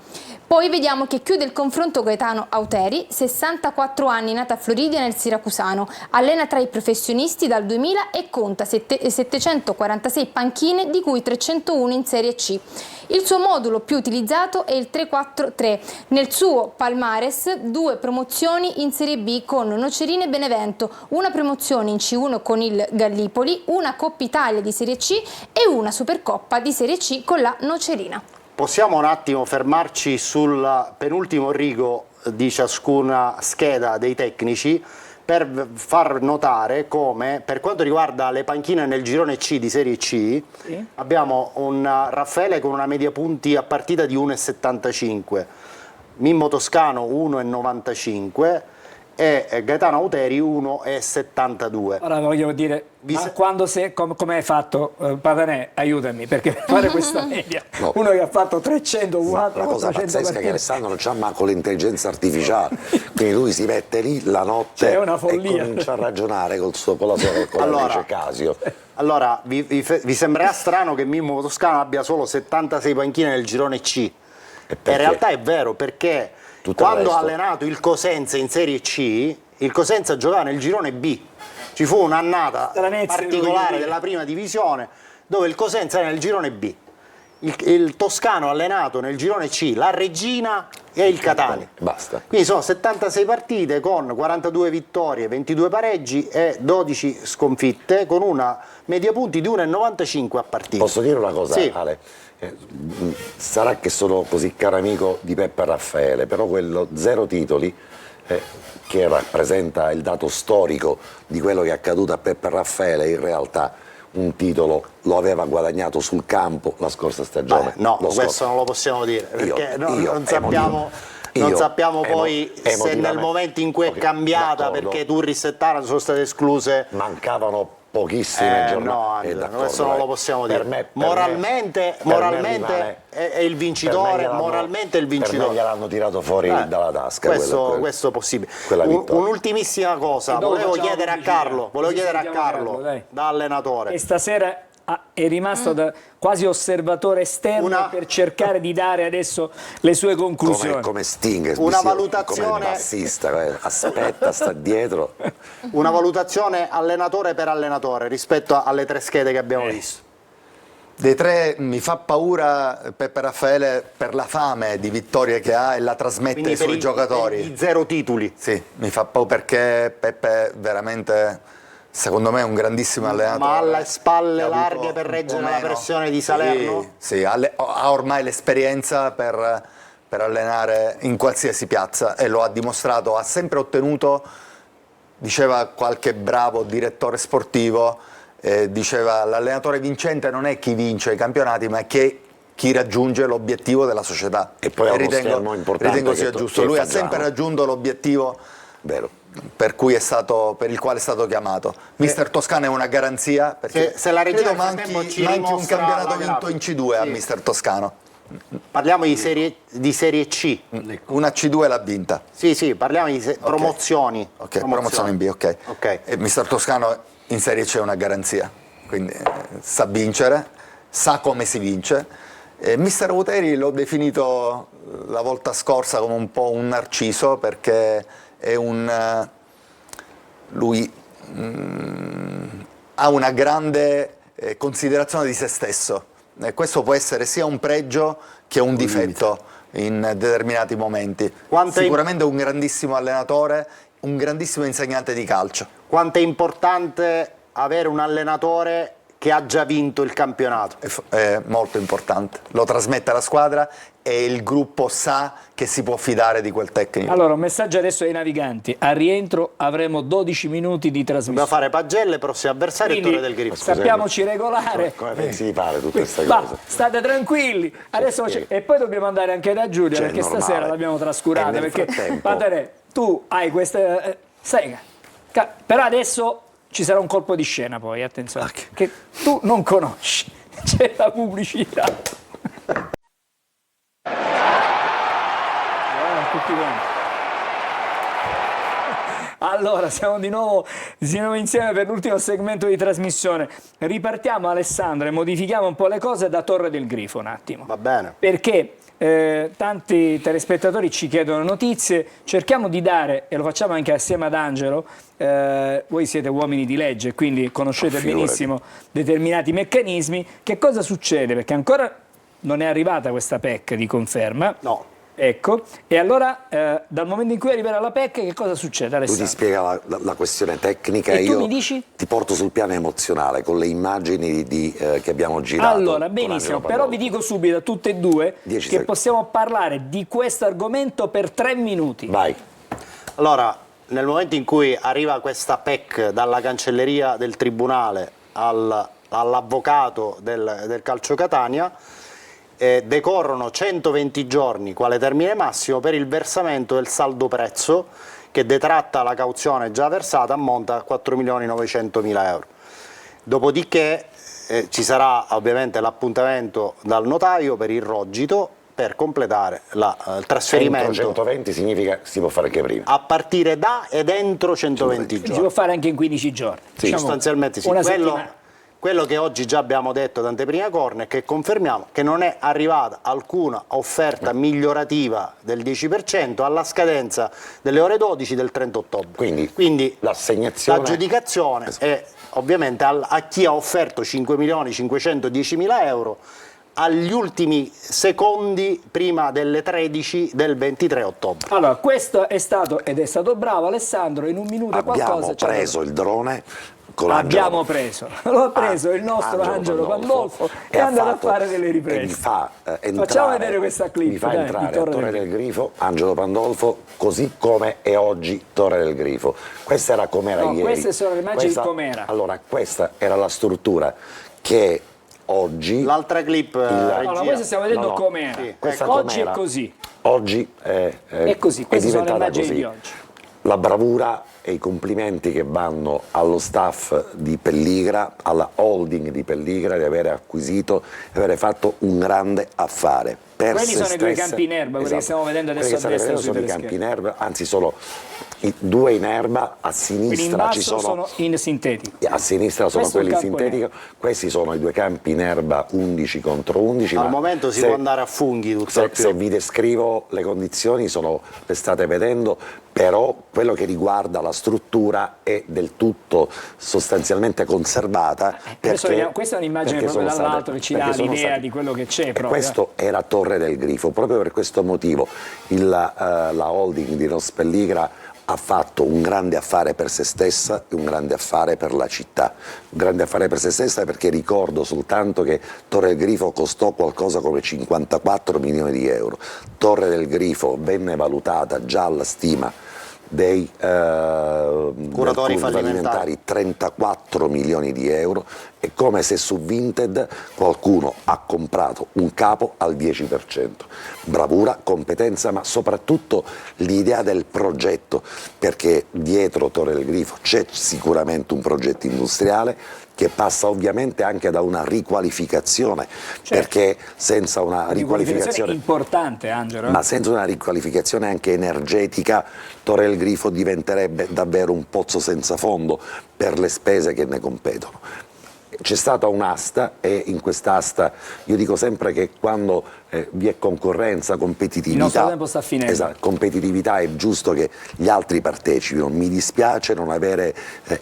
Poi vediamo che chiude il confronto Gaetano Auteri, 64 anni, nata a Floridia nel Siracusano. Allena tra i professionisti dal 2000 e conta 746 panchine, di cui 301 in Serie C. Il suo modulo più utilizzato è il 3-4-3. Nel suo palmares 2 promozioni in Serie B con Nocerina e Benevento, una promozione in C1 con il Gallipoli, una Coppa Italia di Serie C e una Supercoppa di Serie C con la Nocerina. Possiamo un attimo fermarci sul penultimo rigo di ciascuna scheda dei tecnici per far notare come, per quanto riguarda le panchine nel girone C di Serie C, abbiamo un Raffaele con una media punti a partita di 1,75, Mimmo Toscano 1,95 e Gaetano Auteri 1,72. Ora voglio dire, ma quando come hai fatto, Padanè, aiutami, perché per fare questa media, No. uno che ha fatto 300, La cosa 400 pazzesca è che partite, Alessandro non c'ha manco l'intelligenza artificiale, quindi lui si mette lì la notte Cioè, è una e follia. comincia a ragionare con la sua calcolatrice Casio. Allora, vi sembrerà strano che Mimmo Toscano abbia solo 76 panchine nel girone C. In perché? realtà è vero, perché Tutto il quando ha resto. allenato il Cosenza in Serie C, il Cosenza giocava nel girone B. Ci fu un'annata Stranezze, particolare voglio dire. della prima divisione dove il Cosenza era nel girone B. Il Toscano ha allenato nel girone C la Regina e il Catania. Basta. Quindi sono 76 partite con 42 vittorie, 22 pareggi e 12 sconfitte, con una media punti di 1,95 a partita. Posso dire una cosa, Sì. Ale? Sarà che sono così caro amico di Peppe Raffaele, però quello 0 titoli che rappresenta il dato storico di quello che è accaduto a Peppe Raffaele, in realtà un titolo lo aveva guadagnato sul campo la scorsa stagione. No, Lo questo scorso. non lo possiamo dire, perché io non sappiamo, non sappiamo poi se nel emotivamente- momento in cui è Ok, cambiata, d'accordo. perché Turris e Taranto sono state escluse. Mancavano pochissime giornate. No, Angelo, d'accordo, questo non lo possiamo Per dire. me- per moralmente me moralmente rimane- è il vincitore, per me gliel'hanno- moralmente è il Per me vincitore. gliel'hanno tirato fuori dalla tasca. Questo è possibile. quella vittoria. Un'ultimissima cosa, E dopo volevo facciamo chiedere a pubblicità. Carlo, Così sentiamo Carlo, dai. da allenatore. e stasera è rimasto da quasi osservatore esterno per cercare di dare adesso le sue conclusioni. Come Sting, Una come valutazione- il bassista, aspetta, sta dietro. Una valutazione allenatore per allenatore rispetto alle 3 schede che abbiamo visto. Dei 3 mi fa paura Peppe Raffaele per la fame di vittorie che ha e la trasmette Quindi ai suoi per giocatori. i 0 titoli. Sì, mi fa paura perché Peppe veramente, secondo me, è un grandissimo allenatore. Ma ha le spalle che ha avuto larghe per un reggere po' la meno. pressione di Salerno? Sì, ha ormai l'esperienza per allenare in qualsiasi piazza e lo ha dimostrato, ha sempre ottenuto, diceva qualche bravo direttore sportivo, diceva l'allenatore vincente non è chi vince i campionati ma è chi raggiunge l'obiettivo della società. E poi ha uno schermo importante ritengo che sia tu- giusto. che Lui ha facciamo. sempre raggiunto l'obiettivo Vero. per il quale è stato chiamato. Mister Toscano è una garanzia perché Se la regia credo nel frattempo ci manchi un dimostra campionato la vinto in grafica. C2 a Sì. Mister Toscano. Parliamo di serie C. Una C2 l'ha vinta. Sì, parliamo di promozioni. Ok, promozione in B, ok. Ok. E Mister Toscano in Serie C è una garanzia, quindi sa vincere, sa come si vince. Mister Auteri l'ho definito la volta scorsa come un po' un narciso perché è lui ha una grande considerazione di se stesso. Questo può essere sia un pregio che un difetto in determinati momenti. Sicuramente un grandissimo allenatore, un grandissimo insegnante di calcio. Quanto è importante avere un allenatore che ha già vinto il campionato? È molto importante, lo trasmette alla squadra e il gruppo sa che si può fidare di quel tecnico. Allora, un messaggio adesso ai naviganti. Al rientro avremo 12 minuti di Dobbiamo trasmissione. fare pagelle, prossimo avversario e Quindi Torre del Grifo. sappiamoci regolare. Come pensi di fare tutte queste Va, cose? state tranquilli. Adesso e poi dobbiamo andare anche da Giulia Cioè, perché normale. stasera l'abbiamo E trascurata. nel Perché frattempo- Padre, tu hai queste. Però adesso ci sarà un colpo di scena poi, attenzione. Che tu non conosci. C'è la pubblicità. Tutti quanti. Allora, siamo di nuovo insieme per l'ultimo segmento di trasmissione. Ripartiamo, Alessandro, e modifichiamo un po' le cose da Torre del Grifo un attimo. Va bene. Perché tanti telespettatori ci chiedono notizie, cerchiamo di dare, e lo facciamo anche assieme ad Angelo, voi siete uomini di legge, quindi conoscete Figurati. benissimo determinati meccanismi. Che cosa succede? Perché ancora non è arrivata questa PEC di conferma. No. Ecco, e allora dal momento in cui arriverà la PEC che cosa succede, Tu ti Alessandro? spiega la questione tecnica E e tu io mi dici? ti porto sul piano emozionale con le immagini che abbiamo girato. Allora, con benissimo, Angelo però Padovani. vi dico subito a tutte e due 10 che secondi. possiamo parlare di questo argomento per 3 minuti. Vai. Allora, nel momento in cui arriva questa PEC dalla cancelleria del Tribunale all'avvocato del Calcio Catania, decorrono 120 giorni quale termine massimo per il versamento del saldo prezzo che, detratta la cauzione già versata, ammonta a 4.900.000 euro. Dopodiché ci sarà ovviamente l'appuntamento dal notaio per il rogito per completare il trasferimento. 120 significa si può fare anche prima. A partire da ed entro 120 Si giorni. può fare anche in 15 giorni. Sì, Diciamo, Sostanzialmente sì. una settimana. Quello che oggi già abbiamo detto ad anteprima corna è che confermiamo che non è arrivata alcuna offerta migliorativa del 10% alla scadenza delle ore 12 del 30 ottobre. Quindi l'assegnazione... l'aggiudicazione è ovviamente a chi ha offerto 5.510.000 euro agli ultimi secondi prima delle 13 del 23 ottobre. Allora, questo è stato, ed è stato bravo Alessandro, in un minuto e qualcosa... Abbiamo preso il drone con L'ho preso il nostro Angelo Angelo Pandolfo e è andato a fare delle riprese. E mi fa entrare, Facciamo vedere questa clip, mi fa dai, entrare di Torre a Torre del del Grifo Angelo Pandolfo, così come è oggi Torre del Grifo. Questa era com'era No, ieri. queste sono le immagini di com'era. Allora, questa era la struttura che oggi... L'altra clip, regia. No, questa stiamo vedendo No, no. com'era. Sì, questa Oggi com'era. è così. Oggi È così, queste sono le diventata immagini così. di oggi. La bravura e i complimenti che vanno allo staff di Pelligra, alla holding di Pelligra, di aver acquisito e aver fatto un grande affare. Per Quelli se sono i due stessa. campi in erba, quelli che stiamo vedendo adesso Quelli che a destra stiamo vedendo sui sono i campi teleschermi. in erba, anzi sono i due in erba, a Quindi in sinistra basso ci sono... in sintetico. A sinistra sono Questo è il quelli campo in sintetici, questi sono i due campi in erba 11 contro 11. Al ma momento si se- può andare a funghi tutt'al più. se vi descrivo le condizioni le state vedendo, però quello che riguarda la struttura è del tutto sostanzialmente conservata. Questa è un'immagine proprio dall'alto che ci dà l'idea di quello che c'è. E proprio. questo era Torre del Grifo, proprio per questo motivo la holding di Rospelligra ha fatto un grande affare per se stessa e un grande affare per la città. Un grande affare per se stessa perché ricordo soltanto che Torre del Grifo costò qualcosa come 54 milioni di euro. Torre del Grifo venne valutata già alla stima dei curatori fallimentari 34 milioni di euro. È come se su Vinted qualcuno ha comprato un capo al 10%. Bravura, competenza, ma soprattutto l'idea del progetto, perché dietro Torre del Grifo c'è sicuramente un progetto industriale che passa ovviamente anche da una riqualificazione, perché senza una riqualificazione importante, Angelo. ma senza una riqualificazione anche energetica, Torre del Grifo diventerebbe davvero un pozzo senza fondo per le spese che ne competono. C'è stata un'asta e in quest'asta io dico sempre che quando vi è concorrenza, competitività, il nostro tempo sta finendo. Esatto, competitività, è giusto che gli altri partecipino. Mi dispiace non avere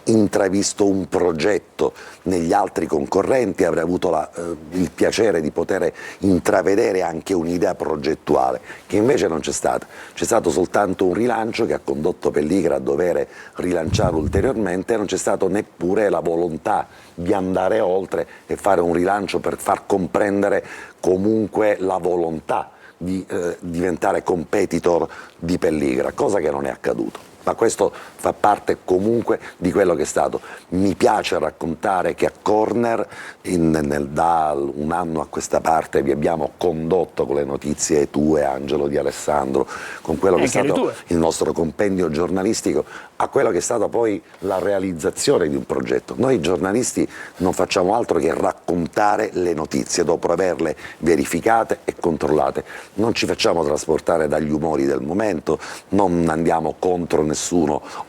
intravisto un progetto negli altri concorrenti, avrei avuto il piacere di poter intravedere anche un'idea progettuale che invece non c'è stata. C'è stato soltanto un rilancio che ha condotto Pelligra a dover rilanciare ulteriormente, e non c'è stato neppure la volontà di andare oltre e fare un rilancio per far comprendere comunque la volontà di diventare competitor di Pelligra, cosa che non è accaduto. Ma questo fa parte comunque di quello che è stato. Mi piace raccontare che a Corner, da un anno a questa parte, vi abbiamo condotto con le notizie tue, Angelo, di Alessandro, con quello che è stato il nostro compendio giornalistico, a quello che è stata poi la realizzazione di un progetto. Noi giornalisti non facciamo altro che raccontare le notizie dopo averle verificate e controllate. Non ci facciamo trasportare dagli umori del momento, non andiamo contro nessuno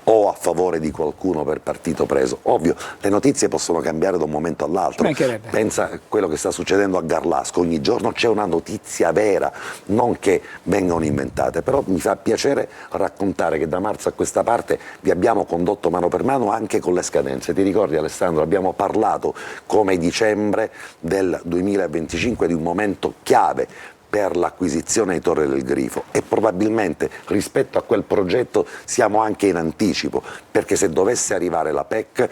o a favore di qualcuno per partito preso. Ovvio, le notizie possono cambiare da un momento all'altro. Pensa a quello che sta succedendo a Garlasco, ogni giorno c'è una notizia vera, non che vengano inventate, però mi fa piacere raccontare che da marzo a questa parte vi abbiamo condotto mano per mano anche con le scadenze. Ti ricordi, Alessandro, abbiamo parlato come dicembre del 2025 di un momento chiave per l'acquisizione di Torre del Grifo, e probabilmente rispetto a quel progetto siamo anche in anticipo, perché se dovesse arrivare la PEC,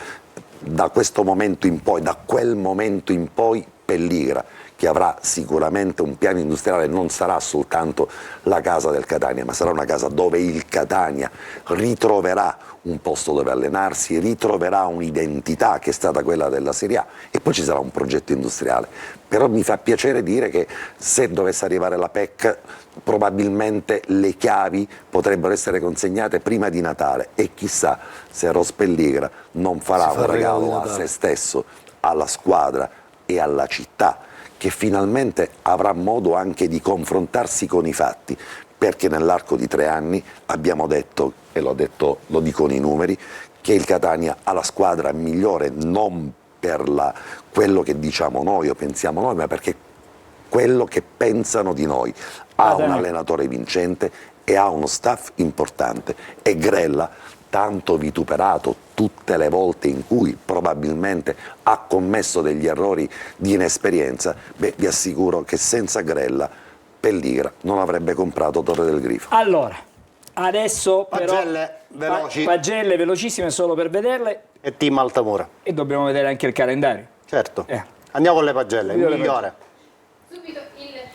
da questo momento in poi, da quel momento in poi, Pelligra, che avrà sicuramente un piano industriale, non sarà soltanto la casa del Catania, ma sarà una casa dove il Catania ritroverà un posto dove allenarsi, ritroverà un'identità che è stata quella della Serie A, e poi ci sarà un progetto industriale. Però mi fa piacere dire che se dovesse arrivare la PEC probabilmente le chiavi potrebbero essere consegnate prima di Natale, e chissà se Ross Pelligra non farà un regalo a se stesso, alla squadra e alla città, che finalmente avrà modo anche di confrontarsi con i fatti, perché nell'arco di 3 anni abbiamo detto, e lo dicono i numeri, che il Catania ha la squadra migliore, non per quello che diciamo noi o pensiamo noi, ma perché quello che pensano di noi. Ha un allenatore vincente e ha uno staff importante, e Grella, tanto vituperato tutte le volte in cui probabilmente ha commesso degli errori di inesperienza, vi assicuro che senza Grella Pelligra non avrebbe comprato Torre del Grifo. Allora, adesso però Pagelle veloci. pagelle velocissime solo per vederle, E team Altamura. e dobbiamo vedere anche il calendario. Certo. Eh. Andiamo con le pagelle, il Io le migliore. Subito il migliore.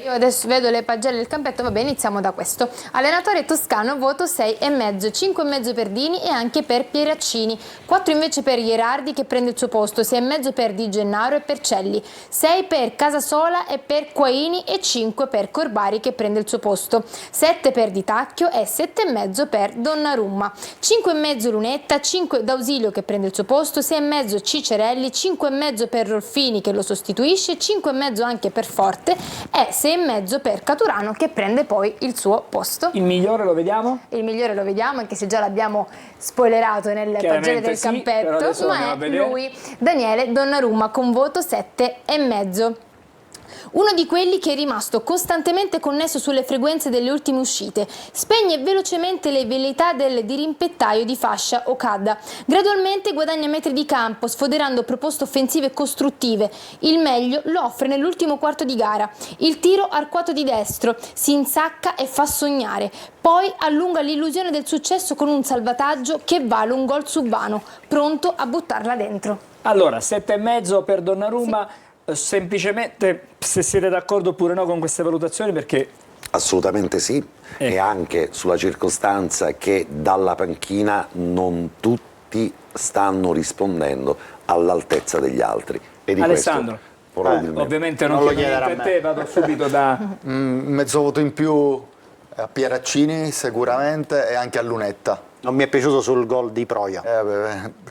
Io adesso vedo le pagelle del campetto, vabbè, iniziamo da questo. Allenatore toscano, voto 6,5, 5,5 per Dini e anche per Pieraccini, 4 invece per Ierardi che prende il suo posto, 6,5 per Di Gennaro e per Celli, 6 per Casasola e per Quaini e 5 per Corbari che prende il suo posto, 7 per Di Tacchio e 7,5 per Donnarumma, 5,5 Lunetta, 5 D'Ausilio che prende il suo posto, 6,5 Cicerelli, 5,5 per Rolfini che lo sostituisce, 5,5 anche per Forte e 6,5 per Caturano che prende poi il suo posto. Il migliore lo vediamo? Il migliore lo vediamo, anche se già l'abbiamo spoilerato nelle pagelle del sì, però adesso campetto, andiamo ma a è vedere. lui, Daniele Donnarumma, con voto 7,5. Uno di quelli che è rimasto costantemente connesso sulle frequenze delle ultime uscite, spegne velocemente le velleità del dirimpettaio di fascia Okada. Gradualmente guadagna metri di campo, sfoderando proposte offensive costruttive. Il meglio lo offre nell'ultimo quarto di gara. Il tiro arcuato di destro, si insacca e fa sognare. Poi allunga l'illusione del successo con un salvataggio che vale un gol su vano, pronto a buttarla dentro. Allora, 7,5 per Donnarumma. Semplicemente, se siete d'accordo oppure no con queste valutazioni, perché Assolutamente sì, e anche sulla circostanza che dalla panchina non tutti stanno rispondendo all'altezza degli altri. E di Alessandro, questo, probabilmente. ovviamente non Non lo chiedo chiederà niente a a me. te, vado subito da... Mezzo voto in più a Pieraccini sicuramente, e anche a Lunetta. Non mi è piaciuto sul gol di Proia.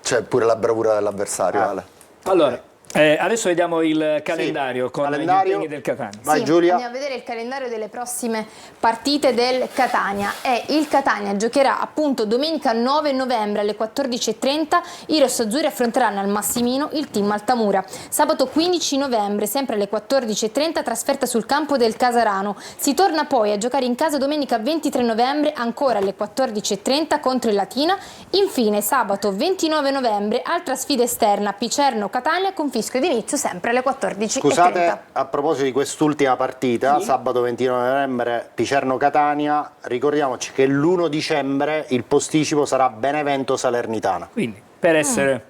C'è pure la bravura dell'avversario. Ale. Allora, adesso vediamo il calendario con calendario. gli impegni del Catania. Vai, Sì, Giulia. andiamo a vedere il calendario delle prossime partite del Catania. E il Catania giocherà appunto domenica 9 novembre alle 14:30. I rossazzurri affronteranno al Massimino il team Altamura. Sabato 15 novembre, sempre alle 14:30, trasferta sul campo del Casarano. Si torna poi a giocare in casa domenica 23 novembre, ancora alle 14:30 contro il Latina. Infine sabato 29 novembre, altra sfida esterna, Picerno-Catania con fischio d'inizio sempre alle 14:30. Scusate, a proposito di quest'ultima partita, sabato 29 novembre, Picerno-Catania, ricordiamoci che l'1 dicembre il posticipo sarà Benevento-Salernitana. Quindi, per essere,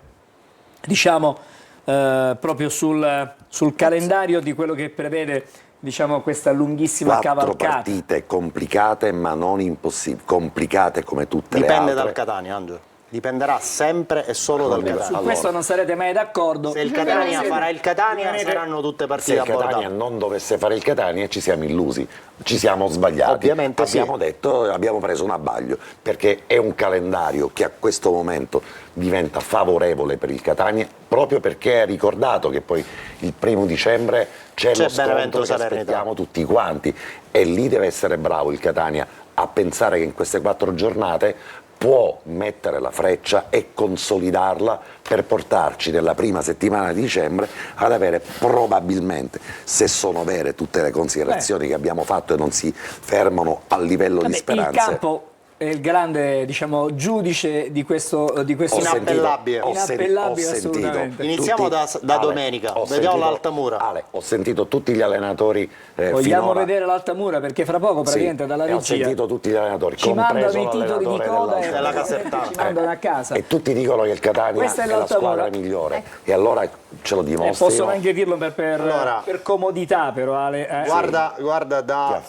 diciamo, proprio sul calendario di quello che prevede, diciamo, questa lunghissima 4 cavalcata. partite complicate, ma non impossibili, complicate come tutte Dipende le altre. dal Catania, Angelo. Dipenderà sempre e solo dal Allora, Catania. Su questo non sarete mai d'accordo. Se il Catania Però farà il Catania, rimanete- saranno tutte Se partite il a Catania bordo. non dovesse fare il Catania, ci siamo illusi, ci siamo sbagliati. Ovviamente sì. Abbiamo detto, abbiamo preso un abbaglio, perché è un calendario che a questo momento diventa favorevole per il Catania, proprio perché è ricordato che poi il 1° dicembre c'è lo scontro che Benevento-Salernitana. aspettiamo tutti quanti, e lì deve essere bravo il Catania a pensare che in queste 4 giornate può mettere la freccia e consolidarla per portarci nella prima settimana di dicembre ad avere probabilmente, se sono vere tutte le considerazioni che abbiamo fatto e non si fermano a livello di Vabbè, il speranze. campo è il grande, diciamo, giudice di questo Ho Inappellabile. Inappellabile, assolutamente. Iniziamo da domenica, vediamo l'Altamura. Ale, ho sentito tutti gli allenatori Vogliamo finora. vedere l'Altamura, perché fra poco praticamente Sì, dalla e ho regia sentito tutti gli allenatori, ci mandano compreso i titoli di l'allenatore coda della Casertana. ci mandano a casa. E tutti dicono che il Catania Questa è è la l'Altamura. squadra migliore, e allora ce lo dimostri. Possono anche dirlo Allora, per comodità, però Ale. Guarda da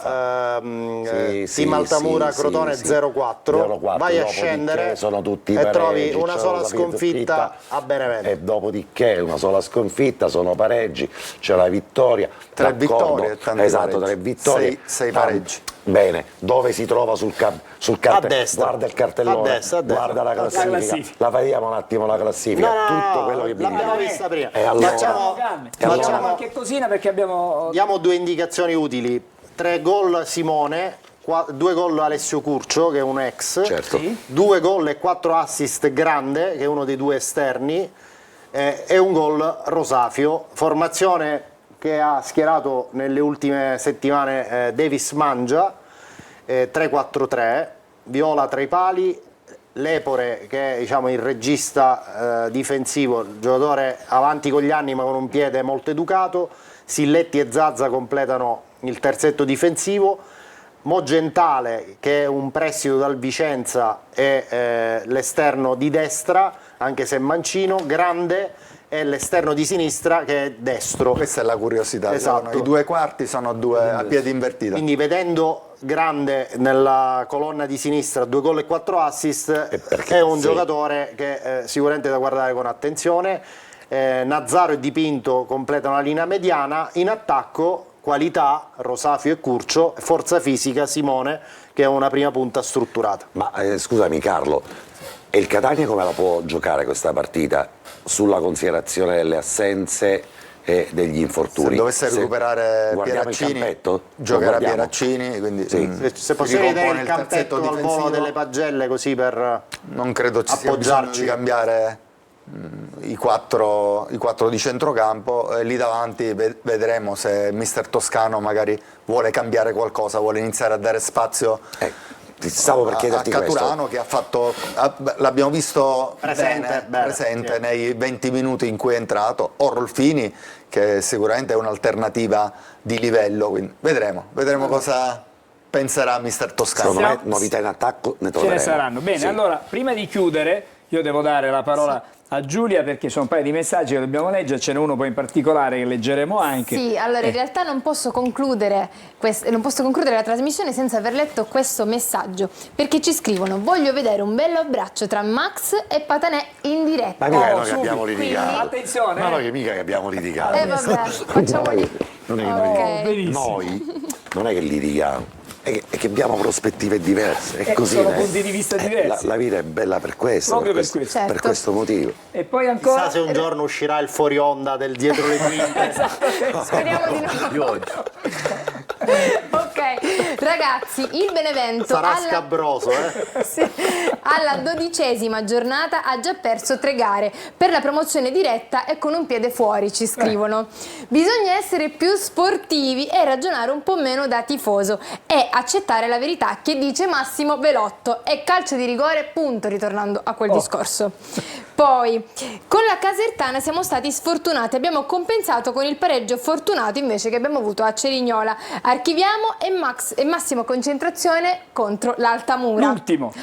Team Altamura Crotone 0-4, vai a scendere sono tutti e trovi pareggi, una c'è sola la sconfitta a Benevento. e dopodiché una sola sconfitta, sono pareggi, c'è la vittoria, 3 d'accordo, vittorie e tanti esatto, pareggi. 3 vittorie, sei tanti. pareggi. Bene, dove si trova sul cartellone? A destra. Guarda il cartellone, A destra. guarda la classifica. La vediamo un attimo la classifica, tutto quello che l'abbiamo vista prima. E allora? Facciamo Facciamo qualche cosina perché abbiamo... Diamo 2 indicazioni utili. 3 gol Simone, 2 gol Alessio Curcio, che è un ex, Certo. 2 gol e 4 assist Grande, che è uno dei 2 esterni, e un gol Rosafio. Formazione che ha schierato nelle ultime settimane Davis Mangia, 3-4-3, Viola tra i pali, Lepore che è diciamo, il regista difensivo, il giocatore avanti con gli anni ma con un piede molto educato, Silletti e Zazza completano il terzetto difensivo, Mogentale che è un prestito dal Vicenza è l'esterno di destra, anche se è mancino, Grande è l'esterno di sinistra che è destro. Questa è la curiosità. Esatto. I 2 quarti sono 2 a piedi invertiti. Quindi vedendo Grande nella colonna di sinistra 2 gol e 4 assist è un giocatore che sicuramente da guardare con attenzione. Nazzaro e Dipinto completano la linea mediana, in attacco qualità Rosafio e Curcio, forza fisica Simone che è una prima punta strutturata. Ma scusami Carlo, e il Catania come la può giocare questa partita sulla considerazione delle assenze e degli infortuni? Se dovesse recuperare guardiamo Pieraccini, il campetto? giocherà Pieraccini, quindi Sì. Se possiamo vedere il terzetto campetto al volo difensivo. delle pagelle così per Non credo ci sia bisogno appoggiarci. di cambiare i 4 di centrocampo, e lì davanti vedremo se mister Toscano magari vuole cambiare qualcosa, vuole iniziare a dare spazio Stavo per a chiederti Caturano questo. che ha fatto, l'abbiamo visto Presente, presente sì. nei 20 minuti in cui è entrato, o Rolfini che sicuramente è un'alternativa di livello, quindi vedremo cosa penserà mister Toscano. Secondo me novità in attacco ne Ce ne troveremo. saranno. Bene, Sì. allora, prima di chiudere, io devo dare la parola a Giulia perché c'è un paio di messaggi che dobbiamo leggere, ce n'è uno poi in particolare che leggeremo anche. Sì, allora in realtà non posso concludere la trasmissione senza aver letto questo messaggio, perché ci scrivono: voglio vedere un bello abbraccio tra Max e Patanè in diretta. Ma mica noi che subito. abbiamo litigato. Quindi, attenzione, Ma noi che mica che abbiamo litigato. Vabbè, facciamoli. Non è che Ok. benissimo. noi non è che litighiamo, è che abbiamo prospettive diverse. È così. sono punti di vista diversi. La vita è bella per questo. Proprio per questo, questo. per Certo. questo motivo. E poi ancora... Chissà se un giorno uscirà il fuori onda del dietro le quinte. Speriamo di no. Ok, ragazzi, il Benevento Sarà scabroso, Sì, alla 12ª giornata ha già perso 3 gare per la promozione diretta e con un piede fuori, ci scrivono. Bisogna essere più sportivi e ragionare un po' meno da tifoso e accettare la verità che dice Massimo Belotto. È calcio di rigore, punto, ritornando a quel discorso. Poi, con la Casertana siamo stati sfortunati, abbiamo compensato con il pareggio fortunato invece che abbiamo avuto a Cerignola. Archiviamo e massima concentrazione contro l'Altamura.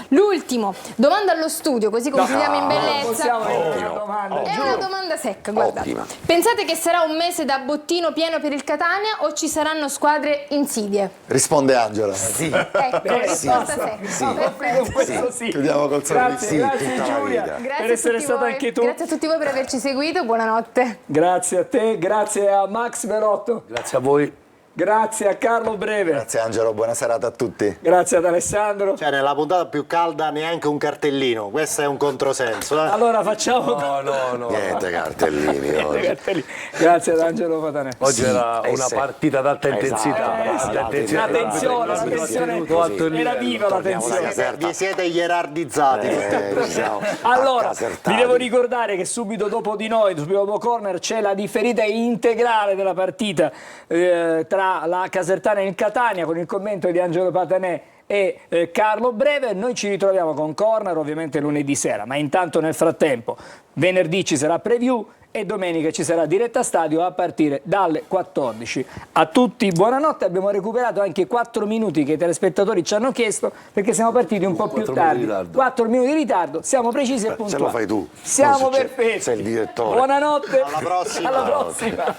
L'ultimo. Domanda allo studio, così concludiamo in bellezza. Possiamo una domanda. È una domanda secca, guarda. Ottima. Pensate che sarà un mese da bottino pieno per il Catania o ci saranno squadre insidie? Risponde Angela. Sì. Ecco, risposta secca. Con Perfetto. questo sì. Chiudiamo col sorriso. Grazie, grazie tutta la Giulia vita. Grazie per a essere tutti stata voi. anche tu. Grazie a tutti voi per averci seguito, buonanotte. Grazie a te, grazie a Max Belotto, Grazie a voi. grazie a Carlo Breve, Grazie Angelo, buona serata a tutti. grazie ad Alessandro. Cioè, nella puntata più calda neanche un cartellino, questo è un controsenso. Allora facciamo No. Niente cartellini oggi. grazie ad Angelo Patanè. Oggi era eh una sì. partita ad alta Esatto. intensità. Alta intensità. La tensione, era viva la tensione. Vi siete ierardizzati. Allora, Casertani. vi devo ricordare che subito dopo di noi, subito dopo corner, c'è la differita integrale della partita tra la Casertana e il Catania con il commento di Angelo Patanè e Carlo Breve. Noi ci ritroviamo con corner ovviamente lunedì sera, ma intanto nel frattempo venerdì ci sarà preview e domenica ci sarà diretta stadio a partire dalle 14. A tutti buonanotte, abbiamo recuperato anche 4 minuti che i telespettatori ci hanno chiesto perché siamo partiti un po' più 4 minuti di tardi. ritardo. 4 minuti di ritardo, siamo precisi e Se puntuali. lo fai tu. Siamo Non succede. perfetti. Sei il direttore. Buonanotte. Alla prossima. Alla prossima.